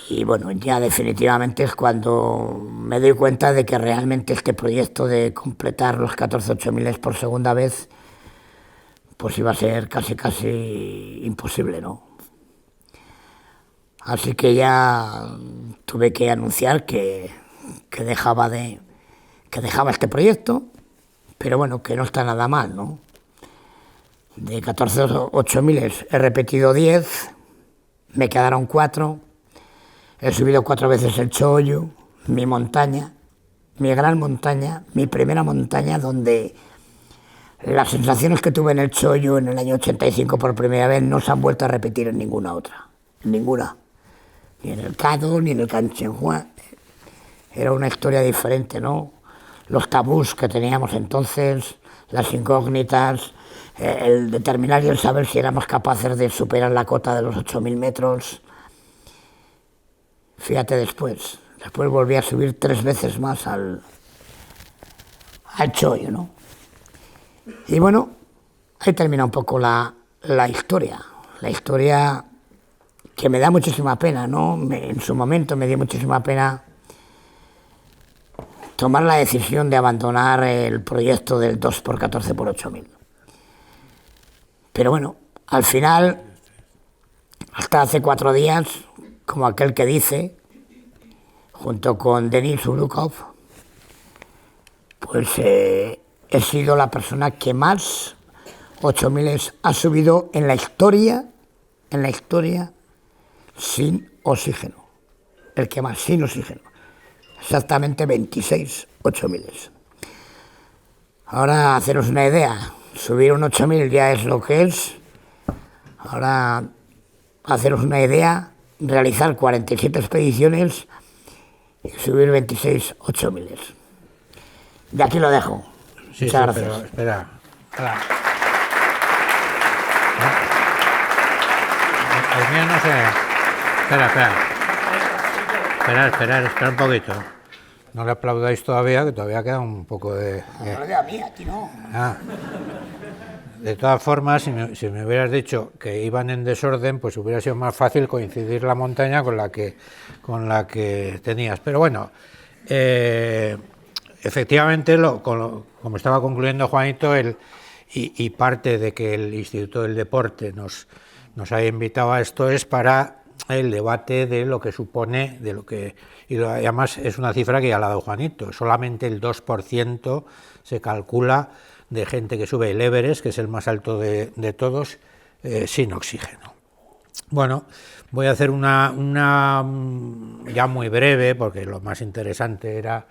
y bueno, ya definitivamente es cuando me doy cuenta de que realmente este proyecto de completar los 14 8000 por segunda vez pues iba a ser casi imposible, ¿no? Así que ya tuve que anunciar que dejaba este proyecto, pero bueno, que no está nada mal, ¿no? De 14 8000 he repetido 10, me quedaron 4, he subido 4 veces el Chollo, mi montaña, mi gran montaña, mi primera montaña, donde las sensaciones que tuve en el Chollo en el año 85 por primera vez no se han vuelto a repetir en ninguna otra, en ninguna. Ni en el K2, ni en el Kanchenjunga. Era una historia diferente, ¿no? Los tabús que teníamos entonces, las incógnitas, el determinar y el saber si éramos capaces de superar la cota de los 8000 metros. Fíjate, después volví a subir 3 veces más al Chollo, ¿no? Y bueno, ahí termina un poco la historia. La historia que me da muchísima pena, ¿no? En su momento me dio muchísima pena tomar la decisión de abandonar el proyecto del 2x14x8000. Pero bueno, al final, hasta hace 4 días, como aquel que dice, junto con Denis Urukov, pues he sido la persona que más 8000 ha subido en la historia, sin oxígeno. El que más, sin oxígeno. Exactamente 26 8000. Ahora, haceros una idea, subir un 8000 ya es lo que es. Ahora, haceros una idea, realizar 47 expediciones y subir 26 8000. De aquí lo dejo. Sí, muchas gracias. Pero espera. El mío no sé. Espera un poquito. No le aplaudáis todavía, que todavía queda un poco de... A mí, a ti no. De todas formas, si me hubieras dicho que iban en desorden, pues hubiera sido más fácil coincidir la montaña con la que tenías. Pero bueno, efectivamente, como estaba concluyendo Juanito, y parte de que el Instituto del Deporte nos haya invitado a esto es para el debate de lo que supone, y además es una cifra que ya la ha dado Juanito, solamente el 2% se calcula de gente que sube el Everest, que es el más alto de todos, sin oxígeno. Bueno, voy a hacer una ya muy breve, porque lo más interesante era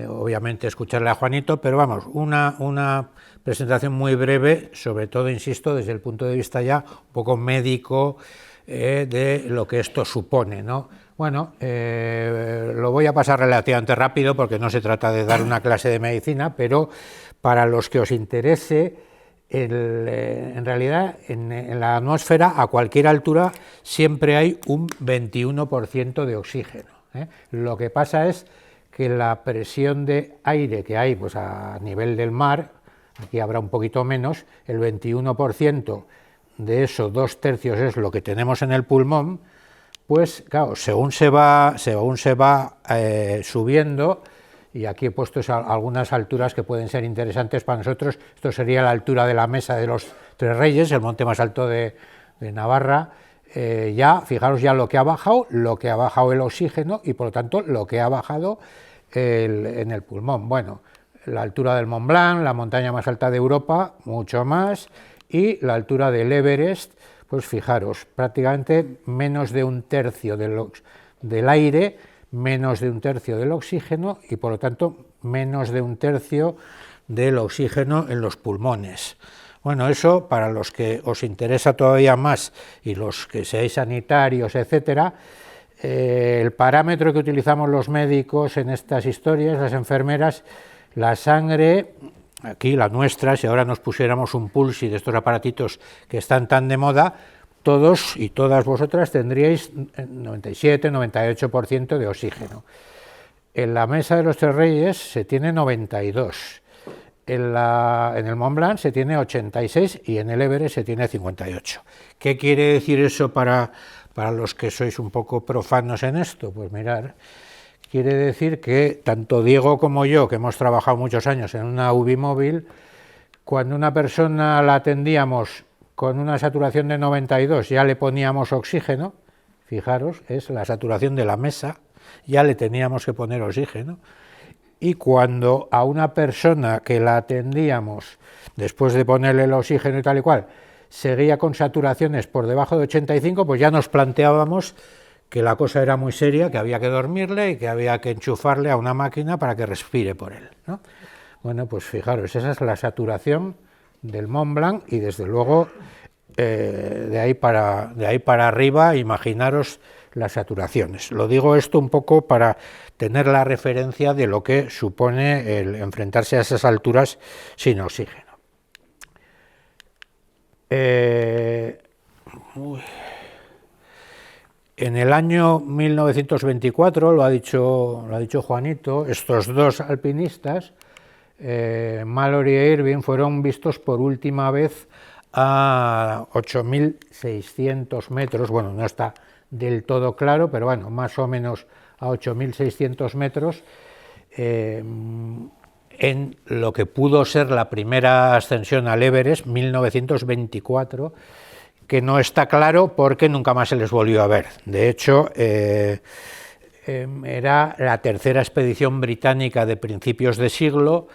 obviamente escucharle a Juanito, pero vamos, una presentación muy breve, sobre todo, insisto, desde el punto de vista ya un poco médico de lo que esto supone, ¿no? Bueno, lo voy a pasar relativamente rápido porque no se trata de dar una clase de medicina, pero para los que os interese, en realidad en la atmósfera a cualquier altura siempre hay un 21% de oxígeno, ¿eh? Lo que pasa es que la presión de aire que hay pues a nivel del mar, aquí habrá un poquito menos, el 21% de eso, 2/3 es lo que tenemos en el pulmón, pues claro, según se va subiendo, y aquí he puesto algunas alturas que pueden ser interesantes para nosotros. Esto sería la altura de la Mesa de los Tres Reyes, el monte más alto de Navarra. Ya, fijaros ya lo que ha bajado el oxígeno y por lo tanto lo que ha bajado en el pulmón. Bueno, la altura del Mont Blanc, la montaña más alta de Europa, mucho más, y la altura del Everest, pues fijaros, prácticamente menos de 1/3 del aire, menos de 1/3 del oxígeno y por lo tanto menos de 1/3 del oxígeno en los pulmones. Bueno, eso para los que os interesa todavía más y los que seáis sanitarios, etcétera, el parámetro que utilizamos los médicos en estas historias, las enfermeras, la sangre, aquí la nuestra, si ahora nos pusiéramos un Pulsi de estos aparatitos que están tan de moda, todos y todas vosotras tendríais 97-98% de oxígeno. En la Mesa de los Tres Reyes se tiene 92, en el Mont Blanc se tiene 86 y en el Everest se tiene 58. ¿Qué quiere decir eso para los que sois un poco profanos en esto? Pues mirar, quiere decir que tanto Diego como yo, que hemos trabajado muchos años en una UBI móvil, cuando una persona la atendíamos con una saturación de 92 ya le poníamos oxígeno, fijaros, es la saturación de la mesa, ya le teníamos que poner oxígeno, y cuando a una persona que la atendíamos, después de ponerle el oxígeno y tal y cual, seguía con saturaciones por debajo de 85, pues ya nos planteábamos que la cosa era muy seria, que había que dormirle y que había que enchufarle a una máquina para que respire por él, ¿no? Bueno, pues fijaros, esa es la saturación del Mont Blanc y desde luego de ahí para arriba, imaginaros las saturaciones. Lo digo esto un poco para tener la referencia de lo que supone el enfrentarse a esas alturas sin oxígeno. En el año 1924, lo ha dicho Juanito, estos dos alpinistas, Mallory e Irving, fueron vistos por última vez a 8.600 metros, bueno, no está del todo claro, pero bueno, más o menos a 8.600 metros, en lo que pudo ser la primera ascensión al Everest, 1924, que no está claro porque nunca más se les volvió a ver. De hecho, era la tercera expedición británica de principios de siglo.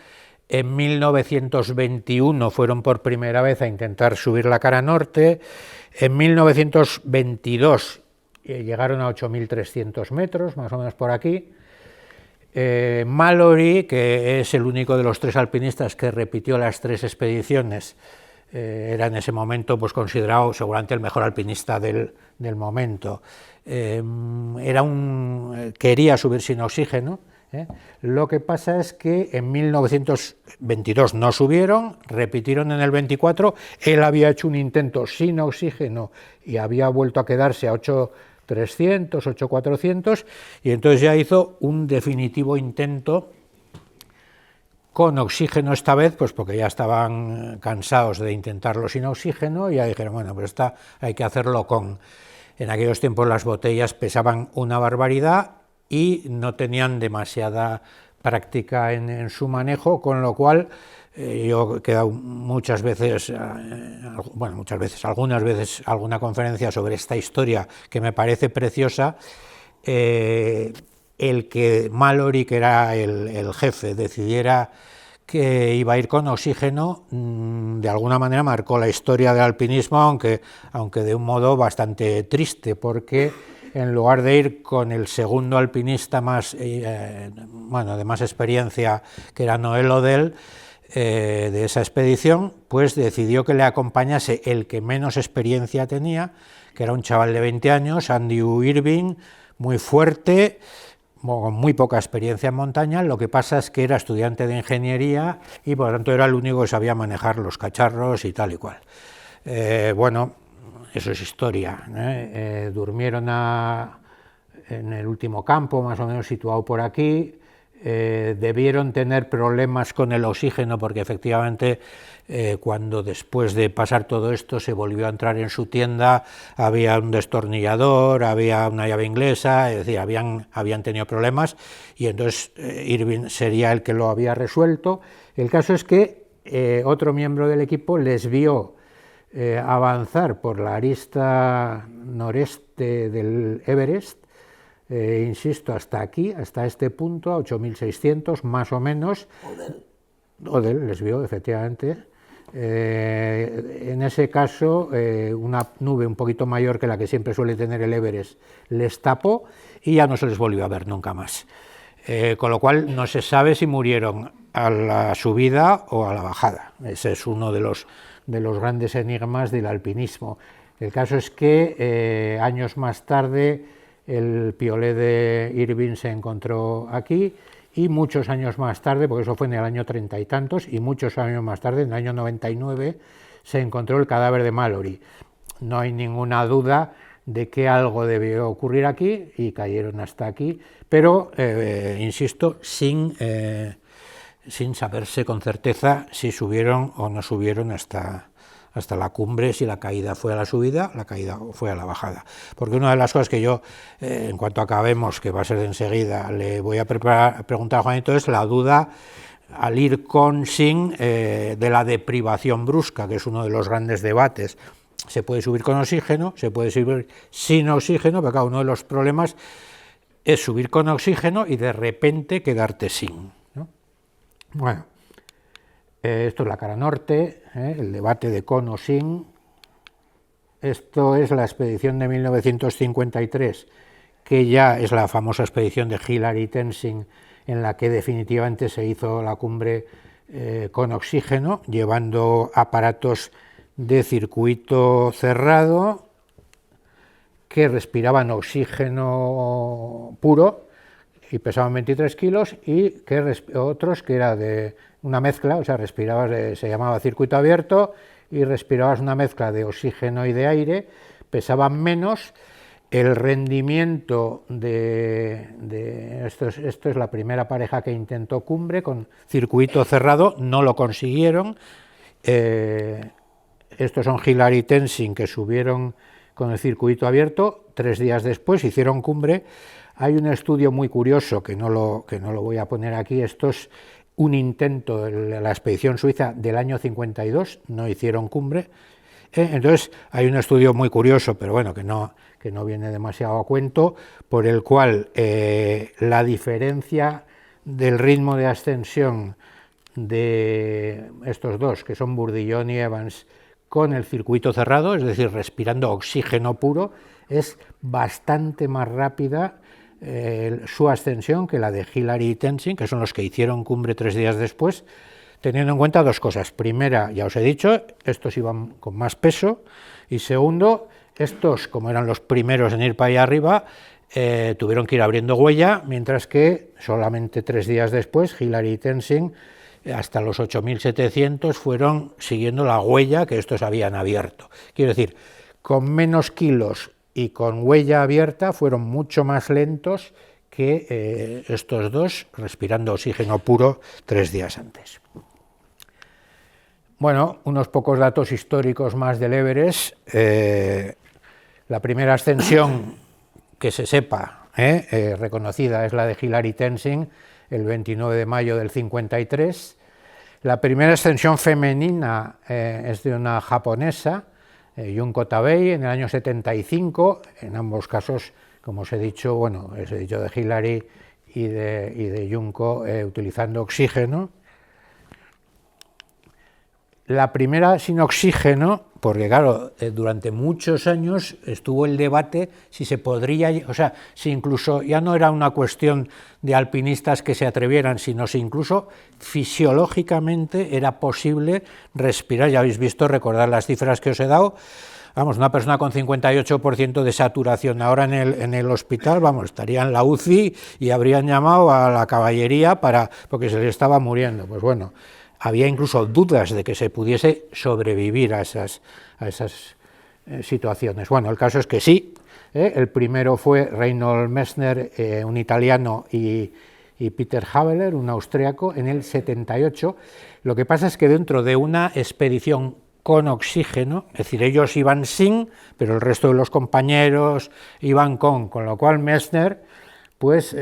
En 1921 fueron por primera vez a intentar subir la cara norte. En 1922 llegaron a 8.300 metros, más o menos por aquí. Mallory, que es el único de los tres alpinistas que repitió las tres expediciones, era en ese momento pues considerado seguramente el mejor alpinista del momento. Quería subir sin oxígeno. Lo que pasa es que en 1922 no subieron, repitieron en el 24, él había hecho un intento sin oxígeno y había vuelto a quedarse a 8.300, 8.400, y entonces ya hizo un definitivo intento con oxígeno esta vez, pues porque ya estaban cansados de intentarlo sin oxígeno, y ya dijeron, bueno, pues esta hay que hacerlo con... En aquellos tiempos las botellas pesaban una barbaridad y no tenían demasiada práctica en su manejo, con lo cual yo he quedado muchas veces, algunas veces, alguna conferencia sobre esta historia que me parece preciosa. El que Mallory, que era el jefe, decidiera que iba a ir con oxígeno, de alguna manera marcó la historia del alpinismo, aunque de un modo bastante triste, porque en lugar de ir con el segundo alpinista más, de más experiencia, que era Noel Odell, de esa expedición, pues decidió que le acompañase el que menos experiencia tenía, que era un chaval de 20 años, Andrew Irving, muy fuerte, con muy poca experiencia en montaña. Lo que pasa es que era estudiante de ingeniería y por lo tanto era el único que sabía manejar los cacharros y tal y cual. Bueno, eso es historia, ¿eh? Durmieron en el último campo, más o menos situado por aquí. Debieron tener problemas con el oxígeno porque efectivamente cuando después de pasar todo esto se volvió a entrar en su tienda, había un destornillador, había una llave inglesa, es decir, habían tenido problemas y entonces Irving sería el que lo había resuelto. El caso es que otro miembro del equipo les vio avanzar por la arista noreste del Everest, insisto, hasta aquí, hasta este punto, a 8.600 más o menos. Odell les vio, efectivamente. En ese caso, una nube un poquito mayor que la que siempre suele tener el Everest les tapó y ya no se les volvió a ver nunca más. Con lo cual no se sabe si murieron a la subida o a la bajada. Ese es uno de los grandes enigmas del alpinismo. El caso es que años más tarde el piolet de Irving se encontró aquí y muchos años más tarde, porque eso fue en el año 30 y tantos, y muchos años más tarde, en el año 99, se encontró el cadáver de Mallory. No hay ninguna duda de que algo debió ocurrir aquí y cayeron hasta aquí, pero, insisto, sin saberse con certeza si subieron o no subieron hasta la cumbre, si la caída fue a la subida, la caída fue a la bajada. Porque una de las cosas que yo, en cuanto acabemos, que va a ser de enseguida, le voy a preguntar a Juanito, es la duda al ir con sin de la deprivación brusca, que es uno de los grandes debates. Se puede subir con oxígeno, se puede subir sin oxígeno, pero cada uno de los problemas es subir con oxígeno y de repente quedarte sin, ¿no? Bueno. Esto es la cara norte, el debate de con o sin. Esto es la expedición de 1953, que ya es la famosa expedición de Hillary Tenzing, en la que definitivamente se hizo la cumbre con oxígeno, llevando aparatos de circuito cerrado que respiraban oxígeno puro y pesaban 23 kilos, y otros que era de una mezcla, o sea, respirabas, se llamaba circuito abierto, y respirabas una mezcla de oxígeno y de aire, pesaban menos. El rendimiento esto es la primera pareja que intentó cumbre con circuito cerrado, no lo consiguieron. Estos son Hillary y Tenzing, que subieron con el circuito abierto, 3 días después hicieron cumbre. Hay un estudio muy curioso, que no lo voy a poner aquí, esto es un intento de la expedición suiza del año 52, no hicieron cumbre. Entonces hay un estudio muy curioso, pero bueno, que no viene demasiado a cuento, por el cual la diferencia del ritmo de ascensión de estos dos, que son Bourdillon y Evans, con el circuito cerrado, es decir, respirando oxígeno puro, es bastante más rápida su ascensión que la de Hillary y Tenzing, que son los que hicieron cumbre 3 días después, teniendo en cuenta 2 cosas. Primera, ya os he dicho, estos iban con más peso, y segundo, estos, como eran los primeros en ir para allá arriba, tuvieron que ir abriendo huella, mientras que solamente 3 días después, Hillary y Tenzing, hasta los 8.700, fueron siguiendo la huella que estos habían abierto. Quiero decir, con menos kilos y con huella abierta fueron mucho más lentos que estos dos, respirando oxígeno puro 3 días antes. Bueno, unos pocos datos históricos más del Everest. La primera ascensión que se sepa reconocida es la de Hilary Tenzing, el 29 de mayo del 53. La primera ascensión femenina es de una japonesa, Junko Tabei, en el año 75. En ambos casos, como os he dicho, bueno, os he dicho de Hilary y de Junko, utilizando oxígeno. La primera sin oxígeno, porque claro, durante muchos años estuvo el debate si se podría, o sea, si incluso ya no era una cuestión de alpinistas que se atrevieran, sino si incluso fisiológicamente era posible respirar. Ya habéis visto, recordar las cifras que os he dado, vamos, una persona con 58% de saturación ahora en el hospital, vamos, estaría en la UCI y habrían llamado a la caballería porque se le estaba muriendo. Pues bueno, había incluso dudas de que se pudiese sobrevivir a esas situaciones. Bueno, el caso es que sí, el primero fue Reinhold Messner, un italiano, y Peter Habeler, un austriaco, en el 78. Lo que pasa es que dentro de una expedición con oxígeno, es decir, ellos iban sin, pero el resto de los compañeros iban con lo cual Messner, pues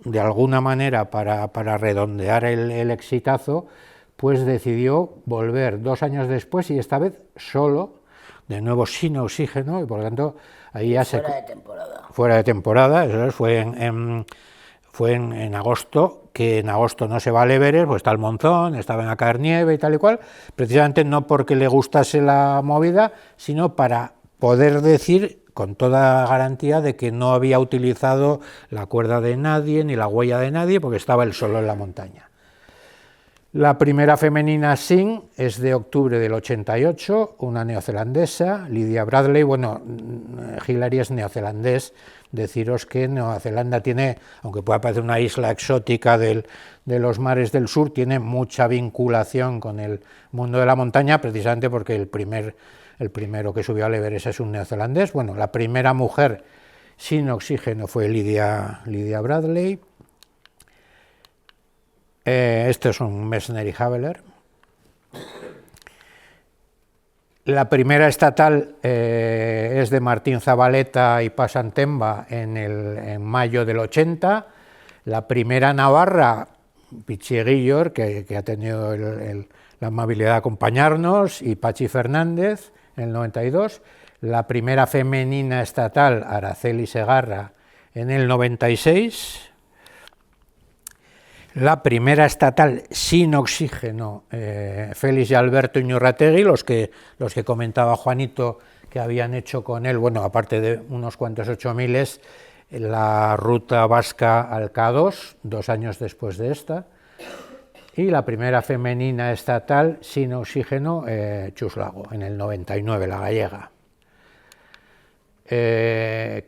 de alguna manera para redondear el exitazo, pues decidió volver 2 años después y esta vez solo, de nuevo sin oxígeno, y por lo tanto ahí ya fuera de temporada. Fuera de temporada, eso es, fue en agosto, que en agosto no se va al Everest, pues está el monzón, estaba en a caer nieve y tal y cual, precisamente no porque le gustase la movida, sino para poder decir con toda garantía de que no había utilizado la cuerda de nadie ni la huella de nadie, porque estaba él solo en la montaña. La primera femenina sin es de octubre del 88, una neozelandesa, Lydia Bradley. Bueno, Hilary es neozelandés, deciros que Nueva Zelanda tiene, aunque pueda parecer una isla exótica de los mares del sur, tiene mucha vinculación con el mundo de la montaña, precisamente porque el primero que subió al Everest es un neozelandés. Bueno, la primera mujer sin oxígeno fue Lydia Bradley. Estos son Messner y Habeler. La primera estatal es de Martín Zabaleta y Pasantemba en mayo del 80. La primera navarra, Pichiguillor, que ha tenido la amabilidad de acompañarnos, y Pachi Fernández en el 92. La primera femenina estatal, Araceli Segarra, en el 96. La primera estatal sin oxígeno, Félix y Alberto Iñurrategui, los que comentaba Juanito que habían hecho con él, bueno, aparte de unos cuantos 8000, la ruta vasca al K2, 2 años después de esta, y la primera femenina estatal sin oxígeno, Chus Lago, en el 99, la gallega.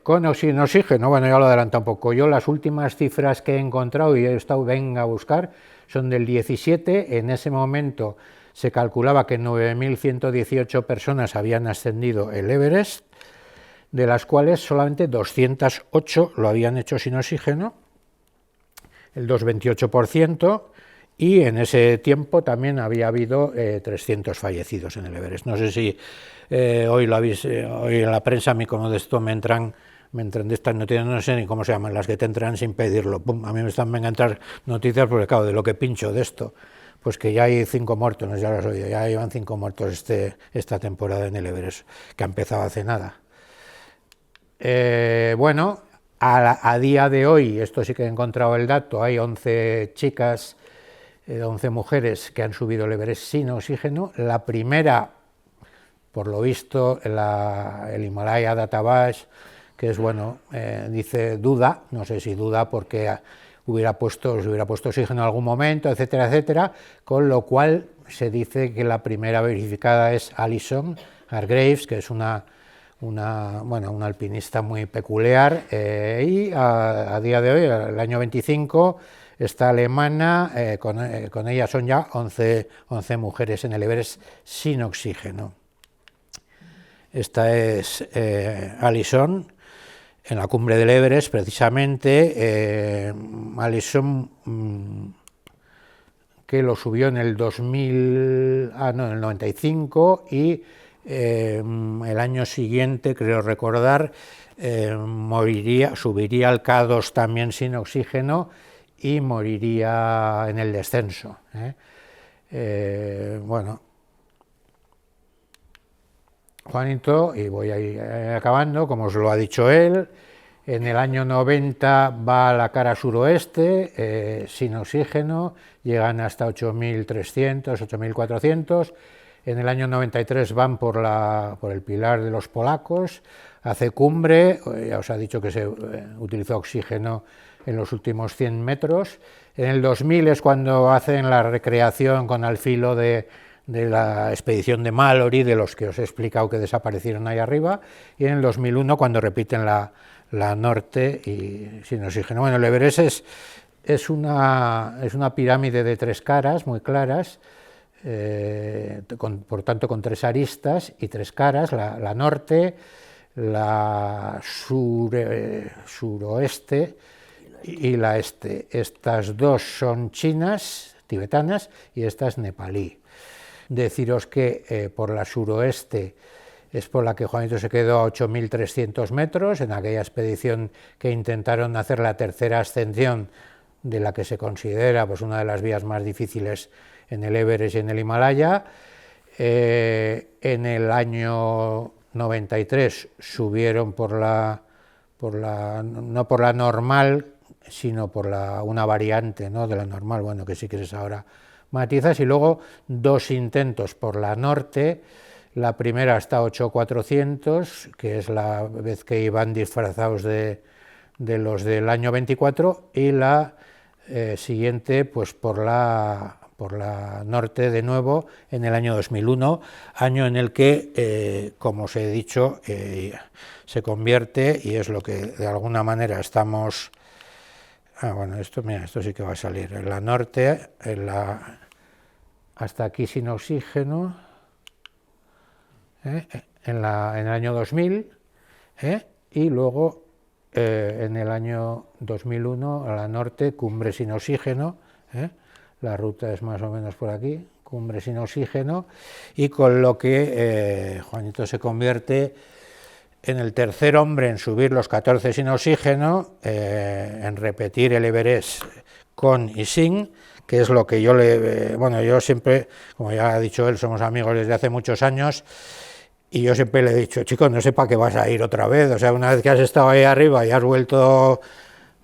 Con o sin oxígeno, bueno, ya lo adelanto un poco. Yo las últimas cifras que he encontrado y he estado venga a buscar son del 17. En ese momento se calculaba que 9.118 personas habían ascendido el Everest, de las cuales solamente 208 lo habían hecho sin oxígeno, el 2,28%, y en ese tiempo también había habido 300 fallecidos en el Everest. No sé si hoy lo habéis, hoy en la prensa, a mí como de esto me entran de estas noticias, no sé ni cómo se llaman, las que te entran sin pedirlo. Pum, a mí me están a entrar noticias porque, claro, de lo que pincho de esto, pues que ya hay 5 muertos, no sé si ya lo has oído, ya llevan 5 muertos esta temporada en el Everest, que ha empezado hace nada. Bueno, a día de hoy, esto sí que he encontrado el dato, hay 11 chicas, 11 mujeres que han subido el Everest sin oxígeno. La primera, por lo visto, el Himalaya Database, que es, bueno, dice duda, no sé si duda porque se hubiera puesto oxígeno en algún momento, etcétera, etcétera, con lo cual se dice que la primera verificada es Alison Hargreaves, que es una alpinista muy peculiar, y a día de hoy, el año 25, esta alemana, con ella son ya 11 mujeres en el Everest sin oxígeno. Esta es Alison, en la cumbre del Everest, precisamente. Alison, que lo subió en el 95, y el año siguiente, creo recordar, subiría al K2 también sin oxígeno y moriría en el descenso. Bueno, Juanito, y voy a ir acabando, como os lo ha dicho él, en el año 90 va a la cara suroeste, sin oxígeno, llegan hasta 8.300, 8.400, en el año 93 van por el Pilar de los Polacos, hace cumbre, ya os ha dicho que se utilizó oxígeno en los últimos 100 metros, en el 2000 es cuando hacen la recreación con al filo de la expedición de Mallory, de los que os he explicado que desaparecieron ahí arriba, y en el 2001 cuando repiten la norte y sin oxígeno. Bueno, el Everest es una pirámide de 3 caras muy claras, por tanto con 3 aristas y 3 caras, la norte, la suroeste y la este. Estas dos son chinas, tibetanas, y esta es nepalí. Deciros que por la suroeste es por la que Juanito se quedó a 8.300 metros, en aquella expedición que intentaron hacer la tercera ascensión de la que se considera pues, una de las vías más difíciles en el Everest y en el Himalaya. En el año 93 subieron no por la normal, sino por una variante, ¿no?, de la normal, bueno, que si quieres ahora matizas, y luego 2 intentos por la norte, la primera hasta 8.400, que es la vez que iban disfrazados de los del año 24, y la siguiente pues por la norte de nuevo en el año 2001, año en el que, como os he dicho, se convierte, y es lo que de alguna manera estamos... bueno, esto sí que va a salir, en la norte, hasta aquí sin oxígeno, en el año 2000, y luego en el año 2001 a la norte, cumbre sin oxígeno, la ruta es más o menos por aquí, cumbre sin oxígeno, y con lo que Juanito se convierte en el tercer hombre en subir los 14 sin oxígeno, en repetir el Everest con y sin, que es lo que yo yo siempre, como ya ha dicho él, somos amigos desde hace muchos años, y yo siempre le he dicho, chicos, no sé para qué vas a ir otra vez, o sea, una vez que has estado ahí arriba y has vuelto,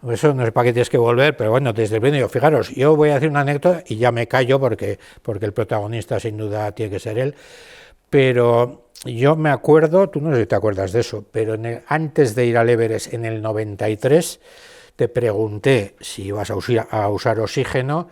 eso no sé para qué tienes que volver, pero bueno, desde el principio, fijaros, yo voy a decir una anécdota y ya me callo porque el protagonista sin duda tiene que ser él, pero yo me acuerdo, tú no sé si te acuerdas de eso, pero antes de ir al Everest en el 93, te pregunté si ibas a usar oxígeno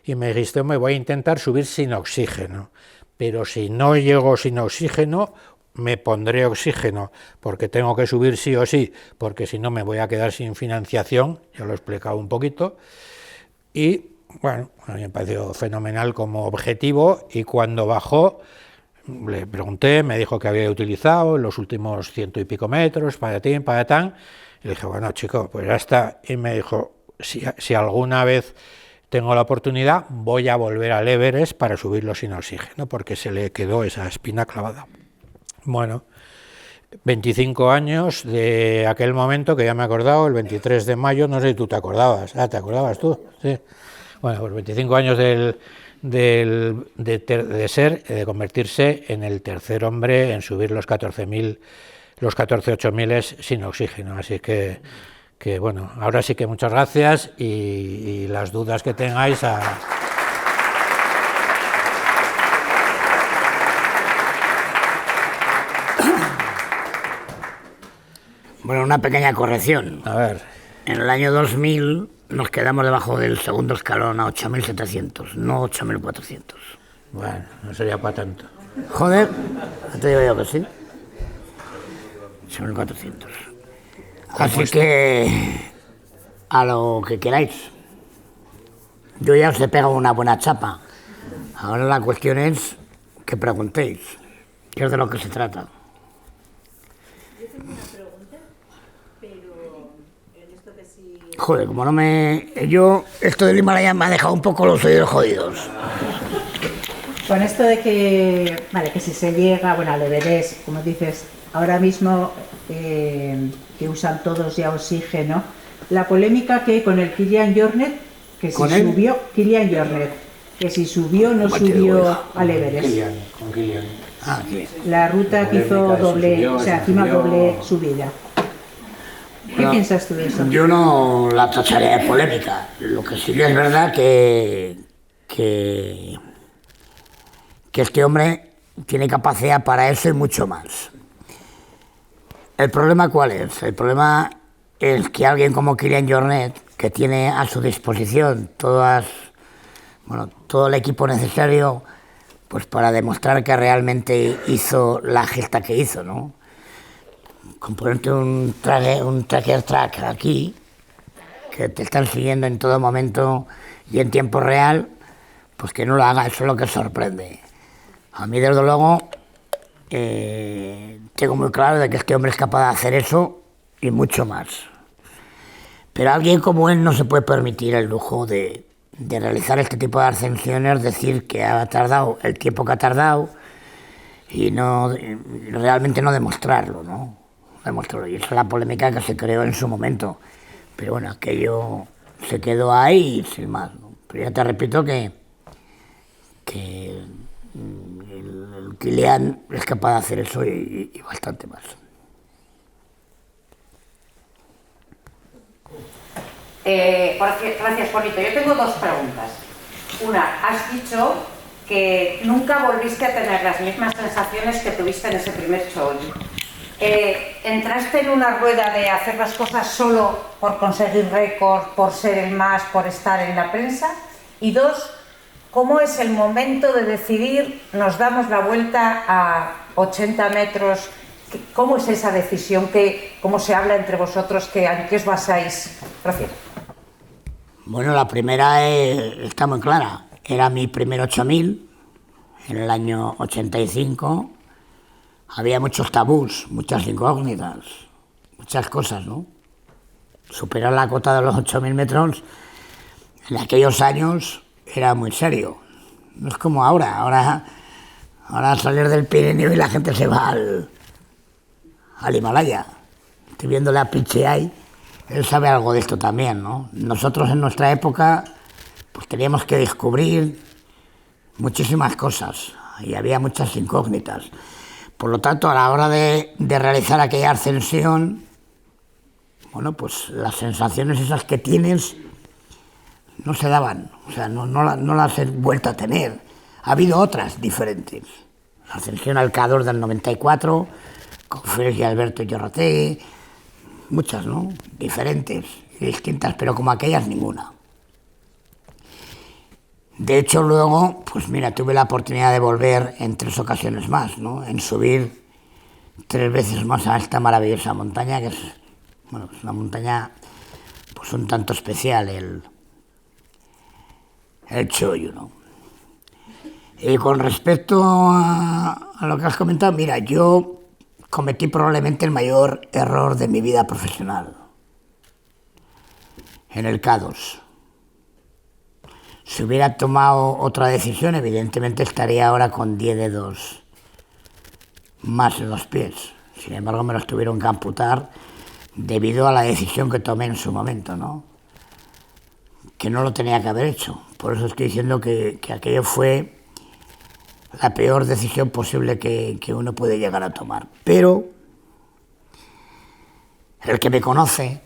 y me dijiste, me voy a intentar subir sin oxígeno, pero si no llego sin oxígeno, me pondré oxígeno, porque tengo que subir sí o sí, porque si no me voy a quedar sin financiación, ya lo he explicado un poquito, y bueno, a mí me pareció fenomenal como objetivo, y cuando bajó, le pregunté, me dijo que había utilizado en los últimos 100 y pico metros, patatán, y le dije, bueno, chico, pues ya está, y me dijo, si alguna vez tengo la oportunidad, voy a volver al Everest para subirlo sin oxígeno, porque se le quedó esa espina clavada. Bueno, 25 años de aquel momento, que ya me he acordado, el 23 de mayo, no sé si tú te acordabas. ¿Te acordabas tú? Sí. Bueno, pues 25 años de convertirse en el tercer hombre en subir los 14.000 sin oxígeno. Así que bueno, ahora sí que muchas gracias, y las dudas que tengáis Bueno, una pequeña corrección. A ver. En el año 2000 nos quedamos debajo del segundo escalón a 8.700, no 8.400. Bueno, no sería para tanto. Joder, te digo yo que sí. 8.400. Así que, a lo que queráis. Yo ya os he pegado una buena chapa. Ahora la cuestión es que preguntéis, que es de lo que se trata. Joder, como no me... esto del Himalaya me ha dejado un poco los oídos jodidos. Con esto de que, vale, que si se llega, bueno, al Everest, como dices, ahora mismo que usan todos ya oxígeno, la polémica que hay con el Kilian Jornet, que si subió, Kilian Jornet, que si subió o no subió al Everest. Con Kilian. Ah, sí. La ruta que hizo doble, o sea, encima doble subida. ¿Qué piensas tú de eso? Yo no la tacharía de polémica. Lo que sí que es verdad que este hombre tiene capacidad para eso y mucho más. ¿El problema cuál es? El problema es que alguien como Kilian Jornet, que tiene a su disposición todo el equipo necesario pues para demostrar que realmente hizo la gesta que hizo, ¿no? Con ponerte un tracker track aquí, que te están siguiendo en todo momento y en tiempo real, pues que no lo haga, eso es lo que sorprende. A mí, desde luego, tengo muy claro de que este hombre es capaz de hacer eso y mucho más. Pero alguien como él no se puede permitir el lujo de realizar este tipo de ascensiones, decir que ha tardado el tiempo que ha tardado y realmente no demostrarlo, ¿no? Y esa es la polémica que se creó en su momento. Pero bueno, aquello se quedó ahí y sin más, ¿no? Pero ya te repito que el Kilian es capaz de hacer eso y bastante más. Gracias, Juanito. Yo tengo dos preguntas. Una, has dicho que nunca volviste a tener las mismas sensaciones que tuviste en ese primer show. ¿Entraste en una rueda de hacer las cosas solo por conseguir récord, por ser el más, por estar en la prensa? Y dos, ¿cómo es el momento de decidir, nos damos la vuelta a 80 metros? ¿Cómo es esa decisión? ¿Cómo se habla entre vosotros? ¿En qué os basáis? Gracias. Bueno, la primera está muy clara. Era mi primer 8000 en el año 85. Había muchos tabús, muchas incógnitas, muchas cosas, ¿no? Superar la cota de los 8000 metros en aquellos años era muy serio. No es como ahora. Ahora salir del Pirineo y la gente se va al Himalaya. Estoy viéndole a Pichai, él sabe algo de esto también, ¿no? Nosotros en nuestra época pues teníamos que descubrir muchísimas cosas y había muchas incógnitas. Por lo tanto, a la hora de realizar aquella ascensión, bueno, pues las sensaciones esas que tienes no se daban, o sea, no las he vuelto a tener. Ha habido otras diferentes. La ascensión al Cador del 94, con Félix y Alberto Llorroté, muchas, ¿no? Diferentes y distintas, pero como aquellas ninguna. De hecho, luego, pues mira, tuve la oportunidad de volver en 3 ocasiones más, ¿no? En subir 3 veces más a esta maravillosa montaña, que es, bueno, es una montaña pues un tanto especial, el Choyu, ¿no? Y con respecto a lo que has comentado, mira, yo cometí probablemente el mayor error de mi vida profesional en el K2. Si hubiera tomado otra decisión, evidentemente estaría ahora con 10 dedos más en los pies. Sin embargo, me los tuvieron que amputar debido a la decisión que tomé en su momento, ¿no? Que no lo tenía que haber hecho. Por eso estoy diciendo que aquello fue la peor decisión posible que uno puede llegar a tomar. Pero el que me conoce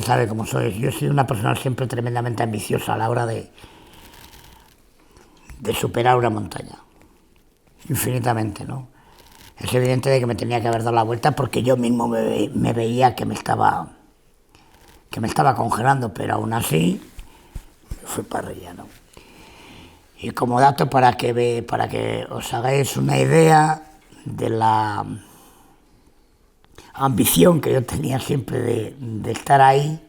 sabe cómo soy. Yo soy una persona siempre tremendamente ambiciosa a la hora de superar una montaña. Infinitamente, ¿no? Es evidente de que me tenía que haber dado la vuelta porque yo mismo me veía que me estaba congelando, pero aún así me fui para arriba, ¿no? Y como dato para que os hagáis una idea de la ambición que yo tenía siempre de estar ahí,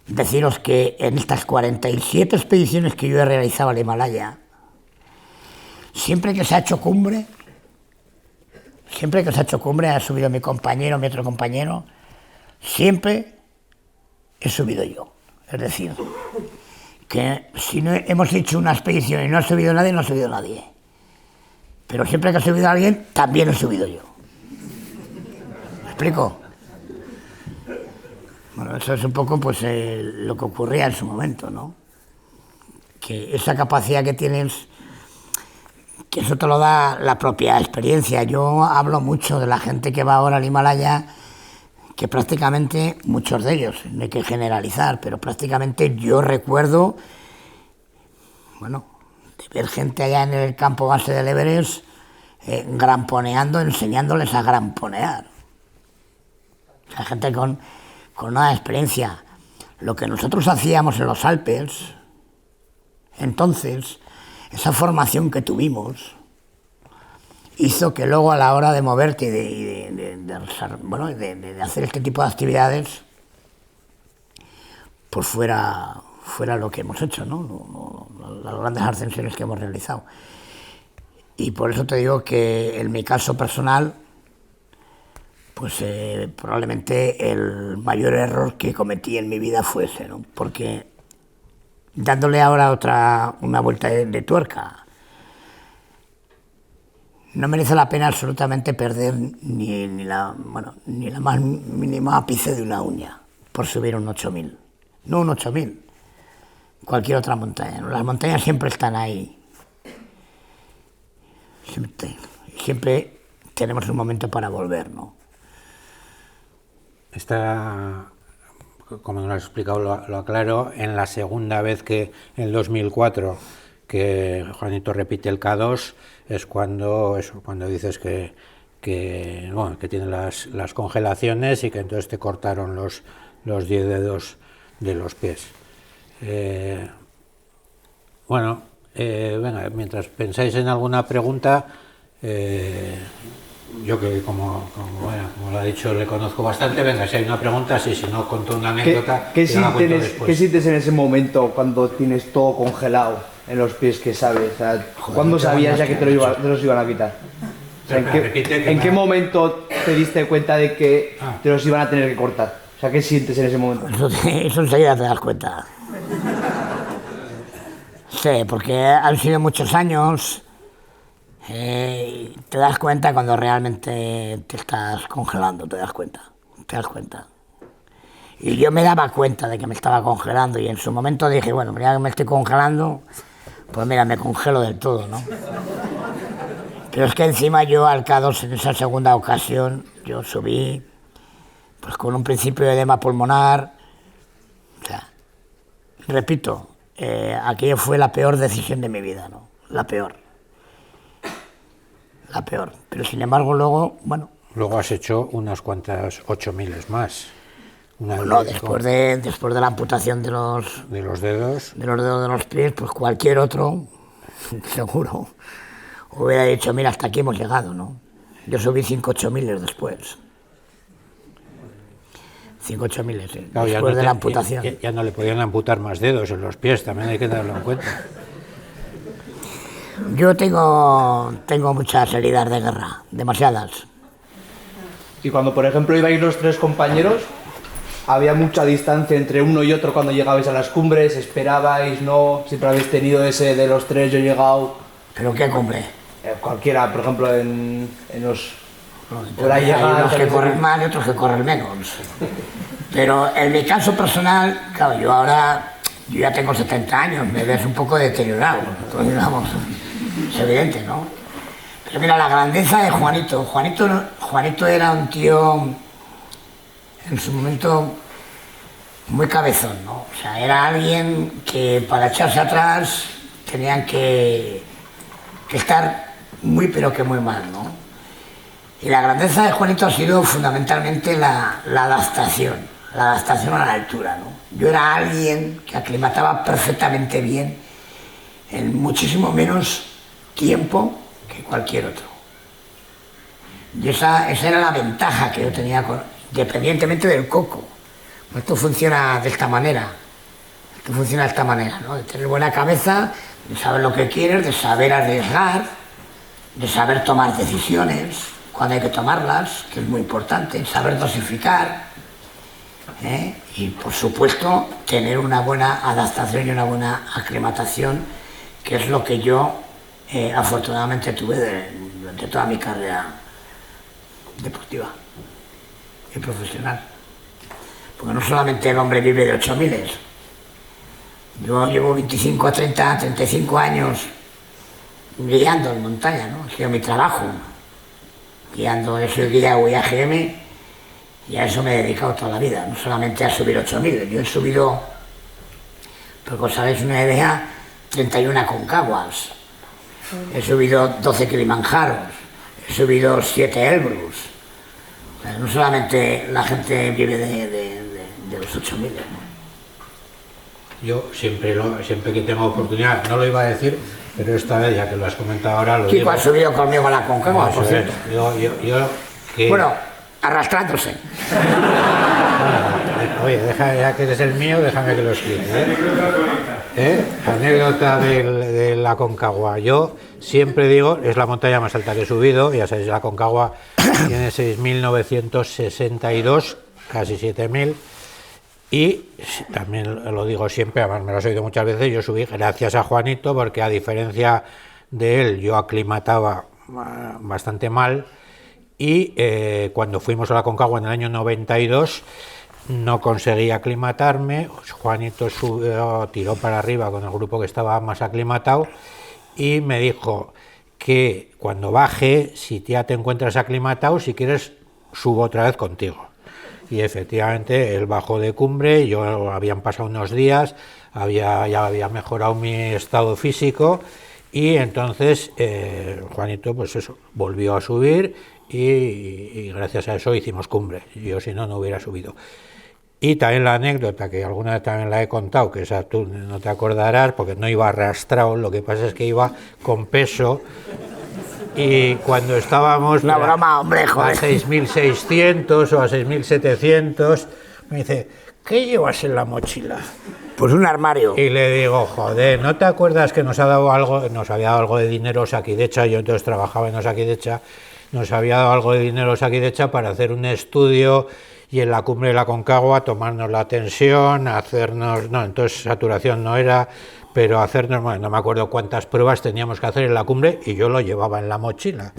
deciros que en estas 47 expediciones que yo he realizado al Himalaya, siempre que se ha hecho cumbre, ha subido mi otro compañero, siempre he subido yo. Es decir, que si no hemos hecho una expedición y no ha subido nadie, no ha subido nadie. Pero siempre que ha subido alguien, también he subido yo. explico? Bueno, eso es un poco pues lo que ocurría en su momento, ¿no? Que esa capacidad que tienes, que eso te lo da la propia experiencia. Yo hablo mucho de la gente que va ahora al Himalaya, que prácticamente, muchos de ellos, no hay que generalizar, pero prácticamente yo recuerdo, bueno, de ver gente allá en el campo base del Everest gramponeando, enseñándoles a gramponear. O sea, gente con una experiencia. Lo que nosotros hacíamos en los Alpes, entonces, esa formación que tuvimos, hizo que luego a la hora de moverte y de hacer este tipo de actividades, pues fuera lo que hemos hecho, ¿no? Las grandes ascensiones que hemos realizado. Y por eso te digo que en mi caso personal, pues probablemente el mayor error que cometí en mi vida fue ese, ¿no? Porque dándole ahora una vuelta de tuerca, no merece la pena absolutamente perder ni la más mínima ápice de una uña por subir un 8000. No un 8000, cualquier otra montaña, ¿no? Las montañas siempre están ahí. Siempre tenemos un momento para volver, ¿no? Está, como nos lo has explicado, lo aclaro, en la segunda vez que, en 2004, que Juanito repite el K2, es cuando dices que tienen las congelaciones y que entonces te cortaron los 10 dedos de los pies. Venga, mientras pensáis en alguna pregunta, yo que como lo ha dicho le conozco bastante, venga, si hay una pregunta, sí, si no cuento una anécdota. ¿Qué sientes en ese momento cuando tienes todo congelado en los pies, que sabes? O sea, ¿cuándo sabías ya que te los iban a quitar? O sea, ¿en qué momento te diste cuenta de que te los iban a tener que cortar? O sea, ¿qué sientes en ese momento? Eso enseguida te das cuenta. Sí, porque han sido muchos años. Te das cuenta cuando realmente te estás congelando, te das cuenta. Y yo me daba cuenta de que me estaba congelando y en su momento dije, bueno, ya que me estoy congelando, pues mira, me congelo del todo, ¿no? Pero es que encima yo al K2 en esa segunda ocasión, yo subí pues con un principio de edema pulmonar. O sea, repito, aquello fue la peor decisión de mi vida, ¿no? La peor. Pero sin embargo luego, bueno... Luego has hecho unas cuantas 8000 más. Bueno, después de la amputación de los dedos de los pies, pues cualquier otro, seguro, hubiera dicho, mira, hasta aquí hemos llegado, ¿no? Yo subí 5 8000 después. 5 8000, sí, claro, después de la amputación. Ya no le podían amputar más dedos en los pies, también hay que darlo en cuenta. Yo tengo muchas heridas de guerra, demasiadas. Y cuando, por ejemplo, ibais los tres compañeros, ¿había mucha distancia entre uno y otro cuando llegabais a las cumbres? ¿Esperabais, no? ¿Siempre habéis tenido ese de los tres, yo he llegado? ¿Pero qué cumbre? Cualquiera, por ejemplo, en los... Hay unos que corren más y otros que corren menos. Pero en mi caso personal, claro, yo ya tengo 70 años, me ves un poco deteriorado. Entonces, digamos, es evidente, ¿no? Pero mira, la grandeza de Juanito. Juanito era un tío, en su momento, muy cabezón, ¿no? O sea, era alguien que para echarse atrás tenían que estar muy, pero que muy mal, ¿no? Y la grandeza de Juanito ha sido fundamentalmente la adaptación a la altura, ¿no? Yo era alguien que aclimataba perfectamente bien en muchísimo menos tiempo que cualquier otro. Y esa era la ventaja que yo tenía, independientemente del coco. Esto funciona de esta manera. ¿No? De tener buena cabeza, de saber lo que quieres, de saber arriesgar, de saber tomar decisiones cuando hay que tomarlas, que es muy importante, saber dosificar, y por supuesto tener una buena adaptación y una buena aclimatación, que es lo que yo afortunadamente tuve durante toda mi carrera deportiva. y profesional. Porque no solamente el hombre vive de 8000. Yo llevo 25 a 30, 35 años guiando en montaña, ¿no? Ha sido mi trabajo. Guiando, yo soy guía UIAGM y a eso me he dedicado toda la vida, no solamente a subir 8000. Yo he subido, porque os hagáis una idea, 31 Aconcaguas. He subido 12 Kilimanjaros, he subido 7 Elbrus. O sea, no solamente la gente vive de los 8000, ¿no? Yo siempre que tengo oportunidad, no lo iba a decir, pero esta vez, ya que lo has comentado ahora, lo Kiko digo. ha subido conmigo a la Aconcagua, por cierto. Bueno, arrastrándose. Oye, ya que eres el mío, déjame que lo explique. Anécdota de la Aconcagua. Yo siempre digo, es la montaña más alta que he subido, ya sabéis, la Aconcagua tiene 6.962, casi 7.000, y también lo digo siempre, además me lo has oído muchas veces, yo subí gracias a Juanito, porque a diferencia de él, yo aclimataba bastante mal, y cuando fuimos a la Aconcagua en el año 92, no conseguí aclimatarme. Juanito subió, tiró para arriba con el grupo que estaba más aclimatado y me dijo que cuando baje, si ya te encuentras aclimatado, si quieres, subo otra vez contigo. Y efectivamente, él bajó de cumbre, yo habían pasado unos días, ya había mejorado mi estado físico y entonces Juanito, pues eso, volvió a subir y gracias a eso hicimos cumbre. Yo si no, no hubiera subido. Y también la anécdota, que alguna vez también la he contado, que esa tú no te acordarás, porque no iba arrastrado, lo que pasa es que iba con peso, y cuando estábamos Una broma, hombre, joder. a 6.600 o a 6.700, me dice, ¿qué llevas en la mochila? Pues un armario. Y le digo, joder, ¿no te acuerdas que nos había dado algo de dinero Osakidecha? Yo entonces trabajaba en Osakidecha, nos había dado algo de dinero Osakidecha para hacer un estudio y en la cumbre de la Aconcagua tomarnos la tensión, hacernos, no, entonces saturación no era, pero hacernos, bueno, no me acuerdo cuántas pruebas teníamos que hacer en la cumbre y yo lo llevaba en la mochila.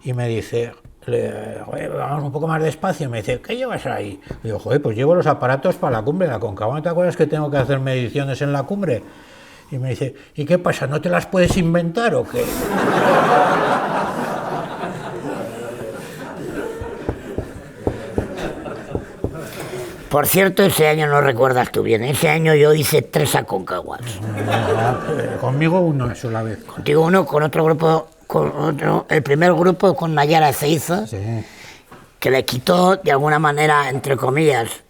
Y me dice, vamos un poco más despacio, me dice, ¿qué llevas ahí? Y digo, joder, pues llevo los aparatos para la cumbre de la Aconcagua, ¿no te acuerdas que tengo que hacer mediciones en la cumbre? Y me dice, ¿y qué pasa, no te las puedes inventar o qué? Por cierto, ese año no recuerdas tú bien. Ese año yo hice 3 Aconcaguas. Conmigo una sola vez. Contigo uno, con otro grupo, el primer grupo con Nayara Ezeiza, Sí. que le quitó de alguna manera, entre comillas,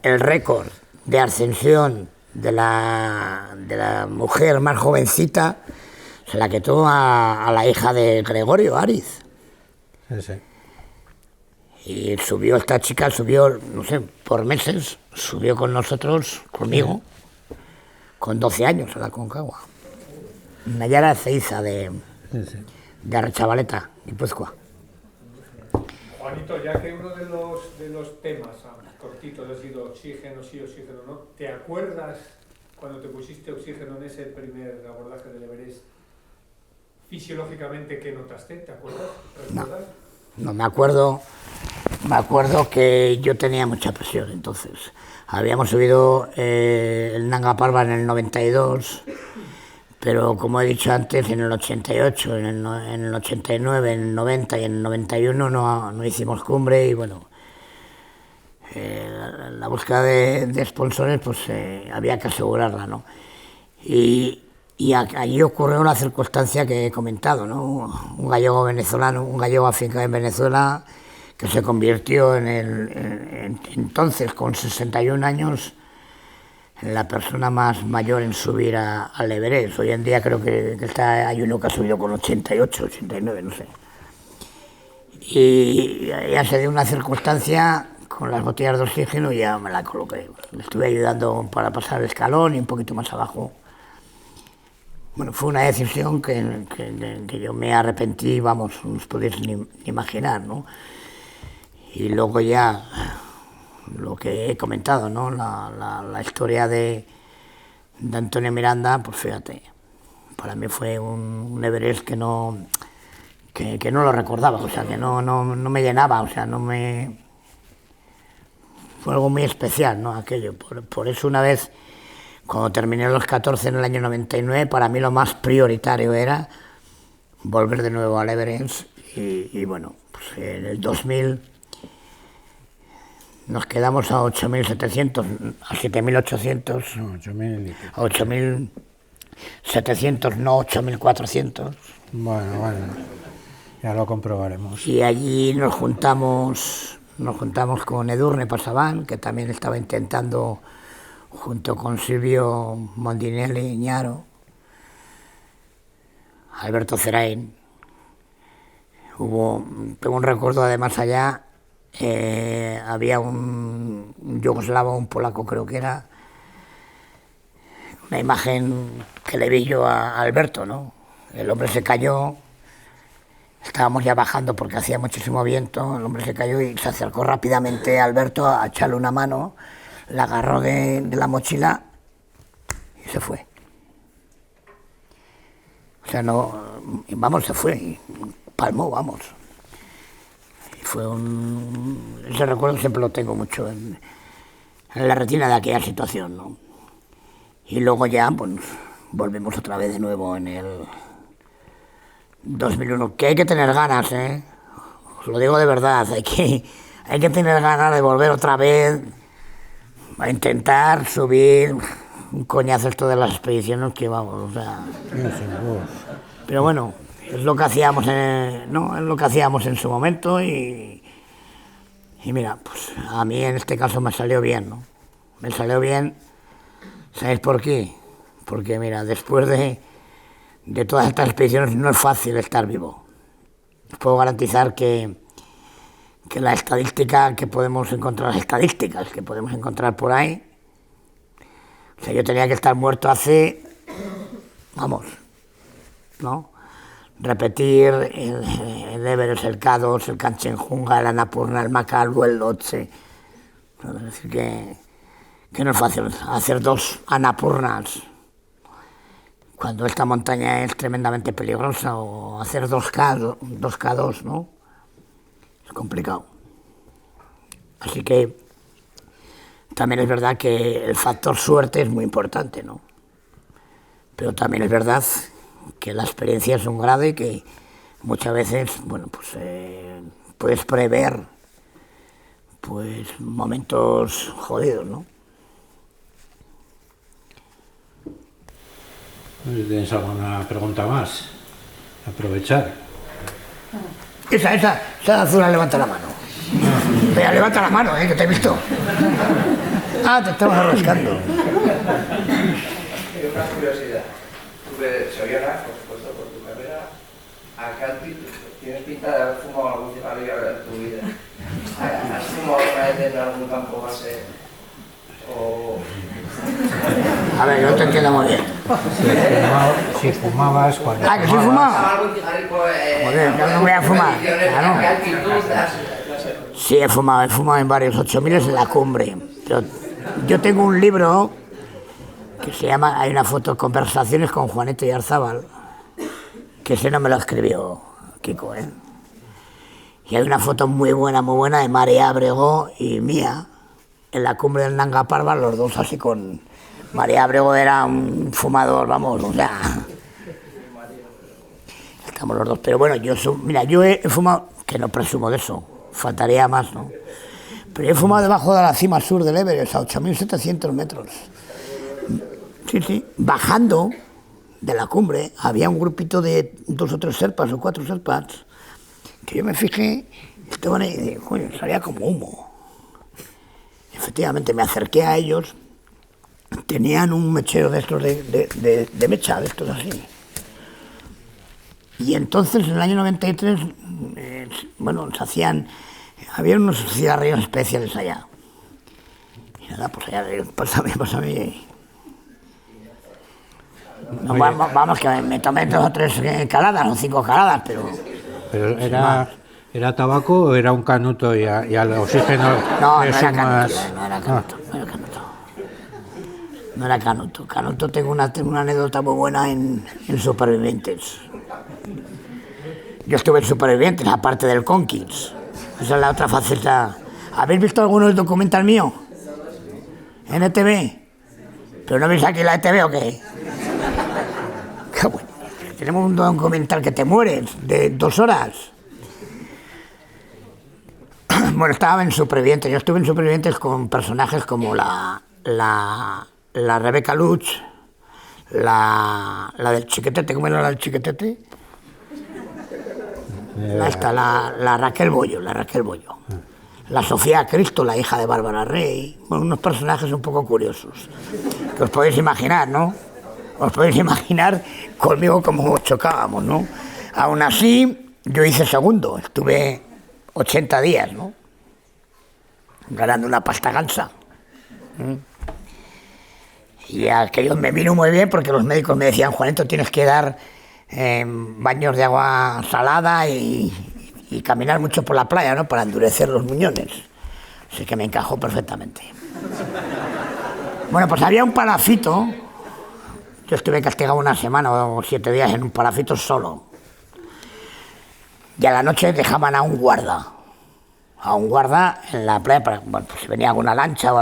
el récord de ascensión de la mujer más jovencita, se la quitó a la hija de Gregorio Ariz. Sí. Y subió esta chica, no sé, por meses, subió con nosotros, conmigo, con 12 años a la Aconcagua. Nayara Ezeiza de Arretxabaleta, Guipúzcoa. Juanito, ya que uno de los temas cortitos ha sido oxígeno, sí, oxígeno no, ¿te acuerdas cuando te pusiste oxígeno en ese primer abordaje del Everest? Fisiológicamente, ¿qué notaste? ¿Te acuerdas? No me acuerdo. Me acuerdo que yo tenía mucha presión entonces. Habíamos subido el Nanga Parbat en el 92, pero como he dicho antes, en el 88, en el 89, en el 90 y en el 91 no hicimos cumbre y bueno, la búsqueda de sponsores pues había que asegurarla, ¿no? Y allí ocurrió una circunstancia que he comentado, ¿no? Un gallego venezolano, un gallego afincado en Venezuela, que se convirtió entonces, con 61 años, en la persona más mayor en subir al Everest. Hoy en día creo que hay uno que ha subido con 88, 89, no sé. Y ya se dio una circunstancia, con las botellas de oxígeno, y ya me la coloqué. Le estuve ayudando para pasar el escalón y un poquito más abajo. Bueno, fue una decisión que yo me arrepentí, vamos, no os podéis ni imaginar, ¿no? Y luego ya, lo que he comentado, ¿no? La historia de Antonio Miranda, pues fíjate, para mí fue un Everest que no lo recordaba, o sea, que no me llenaba, o sea, no me fue algo muy especial, ¿no? Aquello. Por eso una vez, cuando terminé los 14 en el año 99, para mí lo más prioritario era volver de nuevo al Everest y bueno, pues en el 2000 nos quedamos a 8.700, a 7.800, No, 8.000 y pico. a 8.700, no 8.400. Bueno, ya lo comprobaremos. Y allí nos juntamos con Edurne Pasaban, que también estaba intentando, junto con Silvio Mondinelli, Ñaro, Alberto Zerain. Tengo un recuerdo además allá, había un yugoslavo, un polaco creo que era, una imagen que le vi yo a Alberto, ¿no? El hombre se cayó, estábamos ya bajando porque hacía muchísimo viento, el hombre se cayó y se acercó rápidamente a Alberto a echarle una mano, la agarró de la mochila y se fue. O sea, se fue, y palmó, vamos. Y ese recuerdo siempre lo tengo mucho en la retina de aquella situación, ¿no? Y luego ya, pues, volvimos otra vez de nuevo en el 2001, que hay que tener ganas, ¿eh? Os lo digo de verdad, hay que tener ganas de volver otra vez a intentar subir un coñazo esto de las expediciones que vamos, o sea... Pero bueno, es lo que hacíamos es lo que hacíamos en su momento y mira, pues a mí en este caso me salió bien, ¿no? Me salió bien, ¿sabéis por qué? Porque mira, después de todas estas expediciones no es fácil estar vivo. Os puedo garantizar que la estadística que podemos encontrar, las estadísticas que podemos encontrar por ahí, o sea, yo tenía que estar muerto hace, vamos, ¿no? Repetir el Everest, el K2, el Kanchenjunga, el Annapurna, el Makalu, el Lhotse. Es decir, que no es fácil hacer 2 Annapurnas cuando esta montaña es tremendamente peligrosa, o hacer 2K2, ¿no? Es complicado. Así que también es verdad que el factor suerte es muy importante, ¿no? Pero también es verdad que la experiencia es un grado y que muchas veces, bueno, pues puedes prever pues momentos jodidos, ¿no? ¿Tienes alguna pregunta más? Aprovechar. Esa azul, levanta la mano. Vea, levanta la mano, que te he visto. Ah, te estamos arrascando. Una curiosidad. Se oirá, por supuesto, por tu carrera. ¿A qué altitud? ¿Tienes pinta de haber fumado algún cigarrillo en tu vida? ¿Has fumado alguna vez en algún campo base? O... A ver, yo no te entiendo muy bien. Si fumabas cuando... Ah, que sí fumaba. ¿Algún cigarrillo? Joder, yo no voy a fumar. Claro. ¿A qué altitud has...? Sí, he fumado en varios 8.000 en la cumbre. Pero yo tengo un libro que se llama, hay una foto, Conversaciones con Juanito Yarzábal, que ese no me lo escribió Kiko, ¿eh? Y hay una foto muy buena de María Abrego y mía en la cumbre del Nanga Parbat, los dos así con... María Abrego era un fumador, vamos, o sea... Estamos los dos, pero bueno, yo he fumado, que no presumo de eso, faltaría más, ¿no? Pero he fumado debajo de la cima sur del Everest, a 8.700 metros. Sí, bajando de la cumbre, había un grupito de 2 o 3 serpas o 4 serpas, que yo me fijé, estaban ahí, y dije, coño, salía como humo. Efectivamente, me acerqué a ellos, tenían un mechero de estos de mecha, de estos así. Y entonces, en el año 93, había unos cigarrillos especiales allá. Y nada, pues allá, pásame. No, vamos, que me tomé 2 o 3 caladas, o 5 caladas, pero ¿Era tabaco o era un canuto y al oxígeno? No, le no era sumas- canuto, no era canuto. Canuto tengo una anécdota muy buena en Supervivientes. Yo estuve en Supervivientes, aparte del Conquist. Esa es la otra faceta. ¿Habéis visto alguno documental mío? ¿En ETV? ¿Pero no veis aquí la ETV o qué? Qué bueno. Tenemos un documental que te mueres, de 2 horas. Bueno, estaba en Supervivientes. Yo estuve en Supervivientes con personajes como la Rebeca Lutz, la del Chiquetete, ¿cómo era la del Chiquetete? La Raquel Bollo, la Sofía Cristo, la hija de Bárbara Rey. Bueno, unos personajes un poco curiosos, que os podéis imaginar, ¿no? Os podéis imaginar conmigo cómo chocábamos, ¿no? Aún así, yo hice segundo, estuve 80 días, ¿no? Ganando una pasta gansa. Y aquello me vino muy bien porque los médicos me decían, Juanito, tienes que dar baños de agua salada y caminar mucho por la playa, ¿no? Para endurecer los muñones. Así que me encajó perfectamente. Bueno, pues había un palafito. Yo estuve castigado 1 semana o 7 días en un palafito solo. Y a la noche dejaban a un guarda en la playa, bueno, pues si venía alguna lancha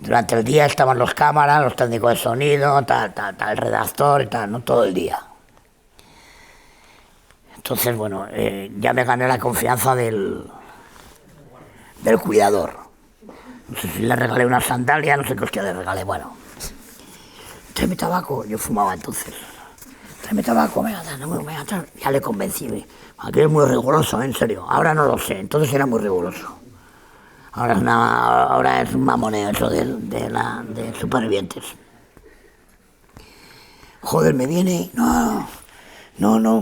durante el día estaban los cámaras, los técnicos de sonido, el redactor y tal, ¿no? Todo el día. Entonces, bueno, ya me gané la confianza del cuidador. No sé si le regalé una sandalia, no sé qué hostia le regalé, bueno. Tráeme tabaco, yo fumaba entonces. Tráeme tabaco, venga, ya le convencí. Aquí es muy riguroso, en serio. Ahora no lo sé, entonces era muy riguroso. Ahora es un mamoneo eso de Supervivientes. Joder, me viene, no,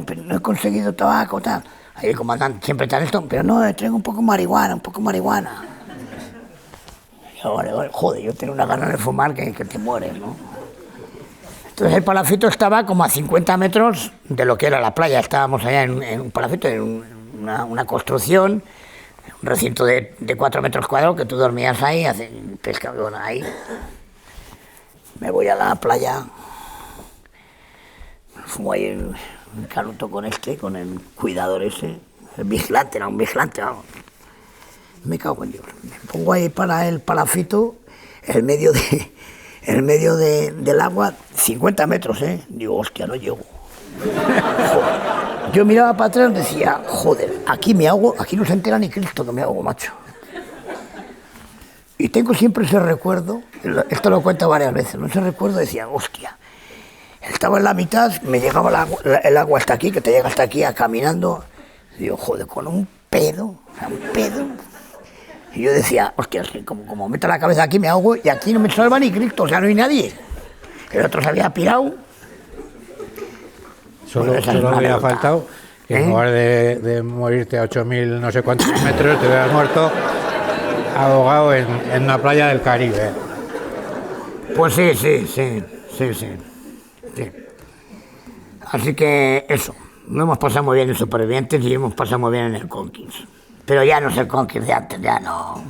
pero no he conseguido tabaco, tal. Ahí el comandante siempre está esto, pero no, traigo un poco marihuana. Yo, vale, joder, yo tengo una gana de fumar que te mueres, ¿no? Entonces el palafito estaba como a 50 metros de lo que era la playa. Estábamos allá en un palafito, en una construcción, un recinto de 4 metros cuadrados, que tú dormías ahí, pescado ahí. Me voy a la playa, fumo ahí un canuto con el cuidador ese, el vigilante, era un vigilante, vamos. Me cago en Dios. Me pongo ahí para el palafito, en medio del agua, 50 metros, ¿eh? Digo, hostia, no llego. Joder. Yo miraba para atrás y decía, joder, aquí me ahogo, aquí no se entera ni Cristo que me ahogo, macho. Y tengo siempre ese recuerdo, esto lo cuento varias veces, ¿no? Ese recuerdo decía, hostia, estaba en la mitad, me llegaba el agua hasta aquí, que te llega hasta aquí, caminando. Digo, joder, con un pedo. Y yo decía, hostia, como meto la cabeza aquí me ahogo y aquí no me salva ni Cristo, o sea, no hay nadie. El otro se había pirado. Solo había faltado que en lugar de morirte a 8.000 no sé cuántos metros, te hubieras muerto ahogado en una playa del Caribe. Pues sí. Así que eso, lo hemos pasado muy bien en Supervivientes y hemos pasado muy bien en el Conquist. Pero ya no es el Conquist de antes, ya no.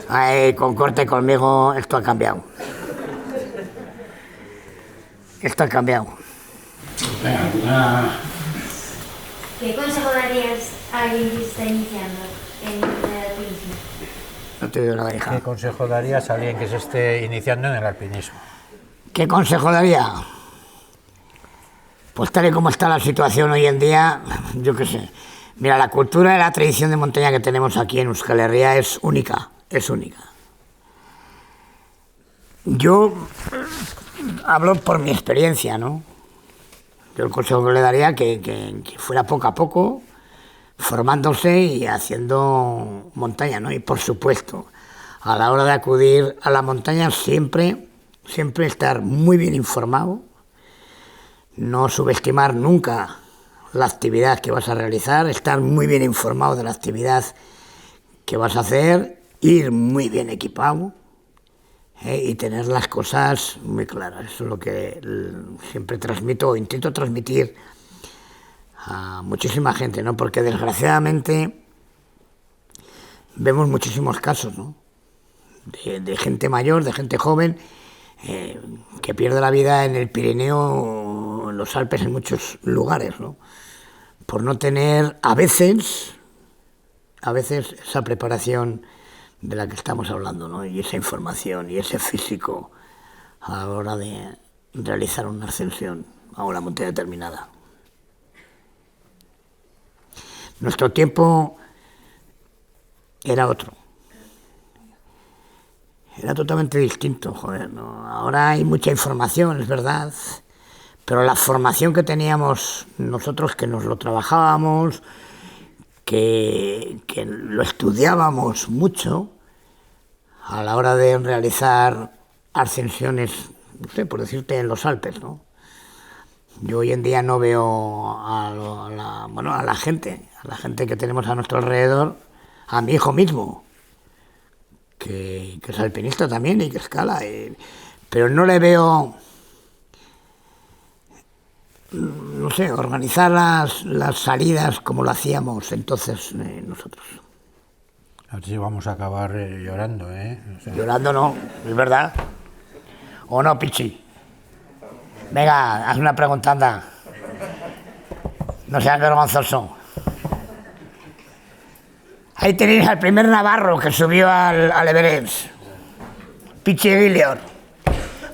Ay, con Corte conmigo esto ha cambiado. ¿Qué consejo darías a alguien que está iniciando en el alpinismo? No te digo la oreja. ¿Qué consejo darías a alguien que se esté iniciando en el alpinismo? ¿Qué consejo daría? Pues tal y como está la situación hoy en día, yo qué sé. Mira, la cultura y la tradición de montaña que tenemos aquí en Euskal Herria es única. Yo hablo por mi experiencia, ¿no? Yo el consejo que le daría que fuera poco a poco, formándose y haciendo montaña, ¿no? Y por supuesto, a la hora de acudir a la montaña siempre estar muy bien informado, no subestimar nunca la actividad que vas a realizar, estar muy bien informado de la actividad que vas a hacer, ir muy bien equipado y tener las cosas muy claras. Eso es lo que siempre transmito o intento transmitir a muchísima gente, ¿no? Porque desgraciadamente vemos muchísimos casos, ¿no? de gente mayor, de gente joven, que pierde la vida en el Pirineo, en los Alpes, en muchos lugares, ¿no? Por no tener a veces a veces esa preparación de la que estamos hablando, ¿no? Y esa información y ese físico a la hora de realizar una ascensión a una montaña determinada. Nuestro tiempo era otro. Era totalmente distinto, joder, ¿no? Ahora hay mucha información, es verdad, pero la formación que teníamos nosotros, que nos lo trabajábamos, que lo estudiábamos mucho, a la hora de realizar ascensiones, no sé, por decirte, en los Alpes, ¿no? Yo hoy en día no veo a la gente que tenemos a nuestro alrededor, a mi hijo mismo, que es alpinista también y que escala, pero no le veo, no sé, organizar las salidas como lo hacíamos entonces nosotros. A ver si vamos a acabar llorando, ¿eh? O sea... Llorando no, es verdad. ¿O no, Pichi? Venga, haz una pregunta, anda. No seas vergonzoso. Ahí tenéis al primer navarro que subió al Everest. Pichi Guilior.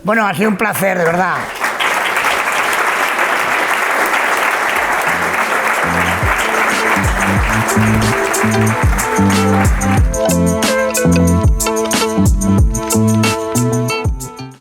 Bueno, ha sido un placer, de verdad.